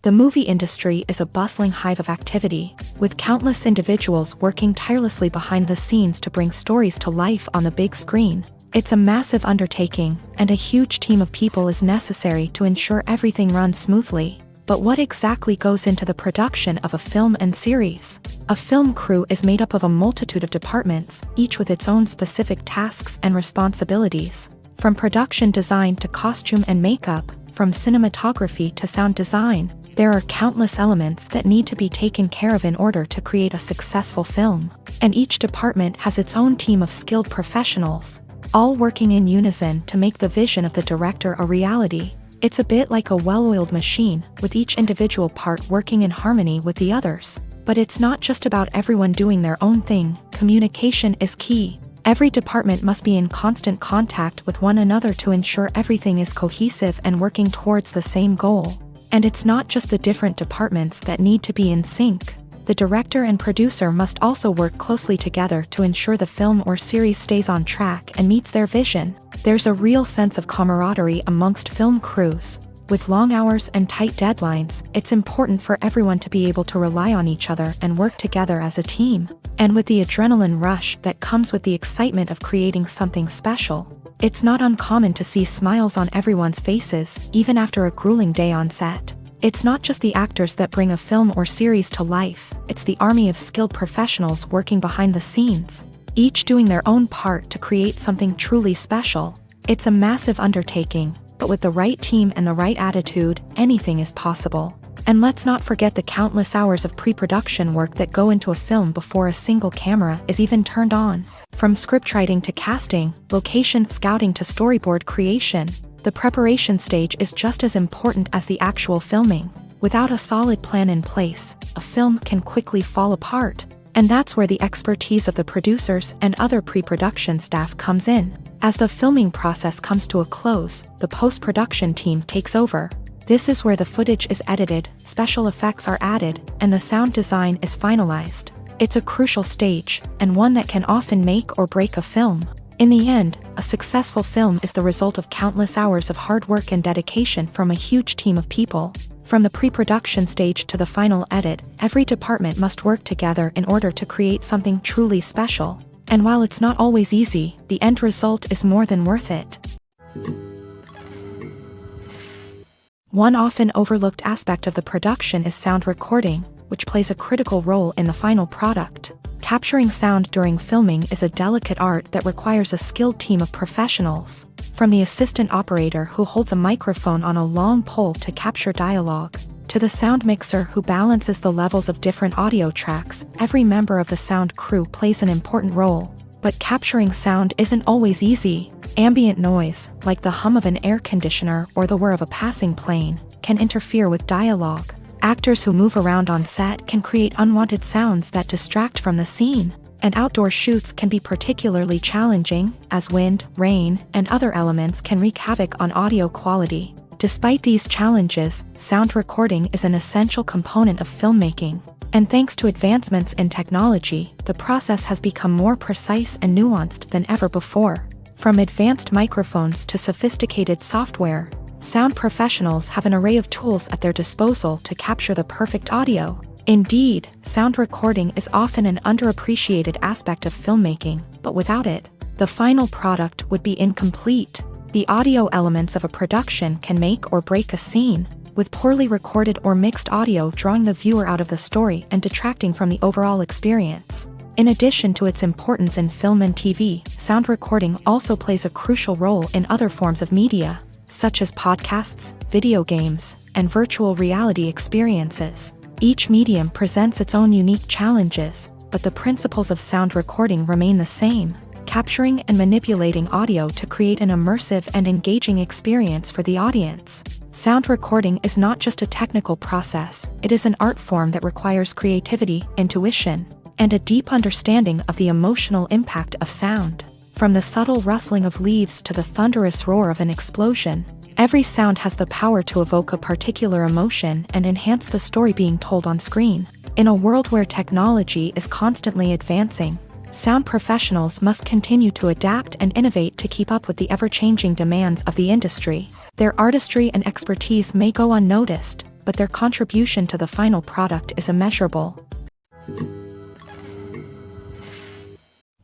The movie industry is a bustling hive of activity, with countless individuals working tirelessly behind the scenes to bring stories to life on the big screen. It's a massive undertaking, and a huge team of people is necessary to ensure everything runs smoothly. But what exactly goes into the production of a film and series? A film crew is made up of a multitude of departments, each with its own specific tasks and responsibilities. From production design to costume and makeup, from cinematography to sound design, There are countless elements that need to be taken care of in order to create a successful film, and each department has its own team of skilled professionals, all working in unison to make the vision of the director a reality. It's a bit like a well-oiled machine, with each individual part working in harmony with the others. But it's not just about everyone doing their own thing. Communication is key. Every department must be in constant contact with one another to ensure everything is cohesive and working towards the same goal. And it's not just the different departments that need to be in sync. The director and producer must also work closely together to ensure the film or series stays on track and meets their vision. There's a real sense of camaraderie amongst film crews. With long hours and tight deadlines, it's important for everyone to be able to rely on each other and work together as a team. And with the adrenaline rush that comes with the excitement of creating something special, it's not uncommon to see smiles on everyone's faces, even after a grueling day on set. It's not just the actors that bring a film or series to life, it's the army of skilled professionals working behind the scenes, each doing their own part to create something truly special. It's a massive undertaking, but with the right team and the right attitude, anything is possible. And let's not forget the countless hours of pre-production work that go into a film before a single camera is even turned on. From scriptwriting to casting, location scouting to storyboard creation, the preparation stage is just as important as the actual filming. Without a solid plan in place, a film can quickly fall apart. And that's where the expertise of the producers and other pre-production staff comes in. As the filming process comes to a close, the post-production team takes over. This is where the footage is edited, special effects are added, and the sound design is finalized. It's a crucial stage, and one that can often make or break a film. In the end, a successful film is the result of countless hours of hard work and dedication from a huge team of people. From the pre-production stage to the final edit, every department must work together in order to create something truly special. And while it's not always easy, the end result is more than worth it. One often overlooked aspect of the production is sound recording, which plays a critical role in the final product. Capturing sound during filming is a delicate art that requires a skilled team of professionals. From the assistant operator who holds a microphone on a long pole to capture dialogue, to the sound mixer who balances the levels of different audio tracks, every member of the sound crew plays an important role. But capturing sound isn't always easy. Ambient noise, like the hum of an air conditioner or the whir of a passing plane, can interfere with dialogue. Actors who move around on set can create unwanted sounds that distract from the scene. And outdoor shoots can be particularly challenging, as wind, rain, and other elements can wreak havoc on audio quality. Despite these challenges, sound recording is an essential component of filmmaking. And thanks to advancements in technology, the process has become more precise and nuanced than ever before. From advanced microphones to sophisticated software, sound professionals have an array of tools at their disposal to capture the perfect audio. Indeed, sound recording is often an underappreciated aspect of filmmaking, but without it, the final product would be incomplete. The audio elements of a production can make or break a scene, with poorly recorded or mixed audio drawing the viewer out of the story and detracting from the overall experience. In addition to its importance in film and TV, sound recording also plays a crucial role in other forms of media, such as podcasts, video games, and virtual reality experiences. Each medium presents its own unique challenges, but the principles of sound recording remain the same, capturing and manipulating audio to create an immersive and engaging experience for the audience. Sound recording is not just a technical process, it is an art form that requires creativity, intuition, and a deep understanding of the emotional impact of sound. From the subtle rustling of leaves to the thunderous roar of an explosion, every sound has the power to evoke a particular emotion and enhance the story being told on screen. In a world where technology is constantly advancing, sound professionals must continue to adapt and innovate to keep up with the ever-changing demands of the industry. Their artistry and expertise may go unnoticed, but their contribution to the final product is immeasurable.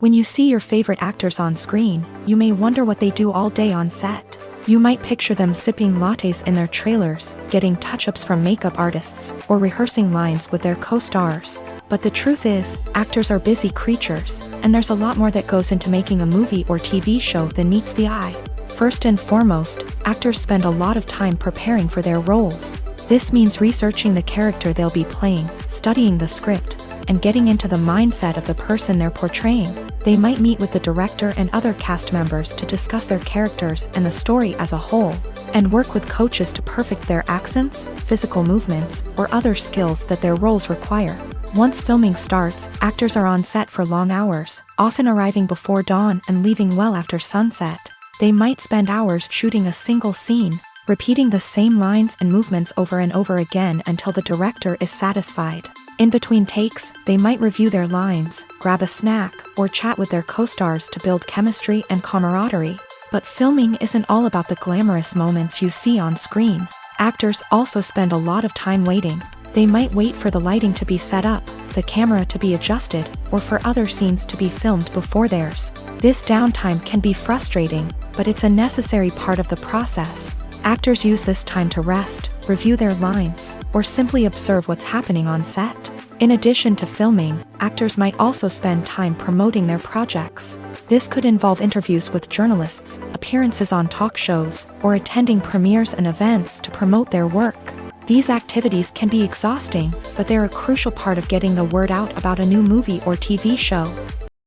When you see your favorite actors on screen, you may wonder what they do all day on set. You might picture them sipping lattes in their trailers, getting touch-ups from makeup artists, or rehearsing lines with their co-stars. But the truth is, actors are busy creatures, and there's a lot more that goes into making a movie or TV show than meets the eye. First and foremost, actors spend a lot of time preparing for their roles. This means researching the character they'll be playing, studying the script, and getting into the mindset of the person they're portraying. They might meet with the director and other cast members to discuss their characters and the story as a whole, and work with coaches to perfect their accents, physical movements, or other skills that their roles require. Once filming starts, actors are on set for long hours, often arriving before dawn and leaving well after sunset. They might spend hours shooting a single scene, repeating the same lines and movements over and over again until the director is satisfied. In between takes, they might review their lines, grab a snack, or chat with their co-stars to build chemistry and camaraderie. But filming isn't all about the glamorous moments you see on screen. Actors also spend a lot of time waiting. They might wait for the lighting to be set up, the camera to be adjusted, or for other scenes to be filmed before theirs. This downtime can be frustrating, but it's a necessary part of the process. Actors use this time to rest, review their lines, or simply observe what's happening on set. In addition to filming, actors might also spend time promoting their projects. This could involve interviews with journalists, appearances on talk shows, or attending premieres and events to promote their work. These activities can be exhausting, but they're a crucial part of getting the word out about a new movie or TV show.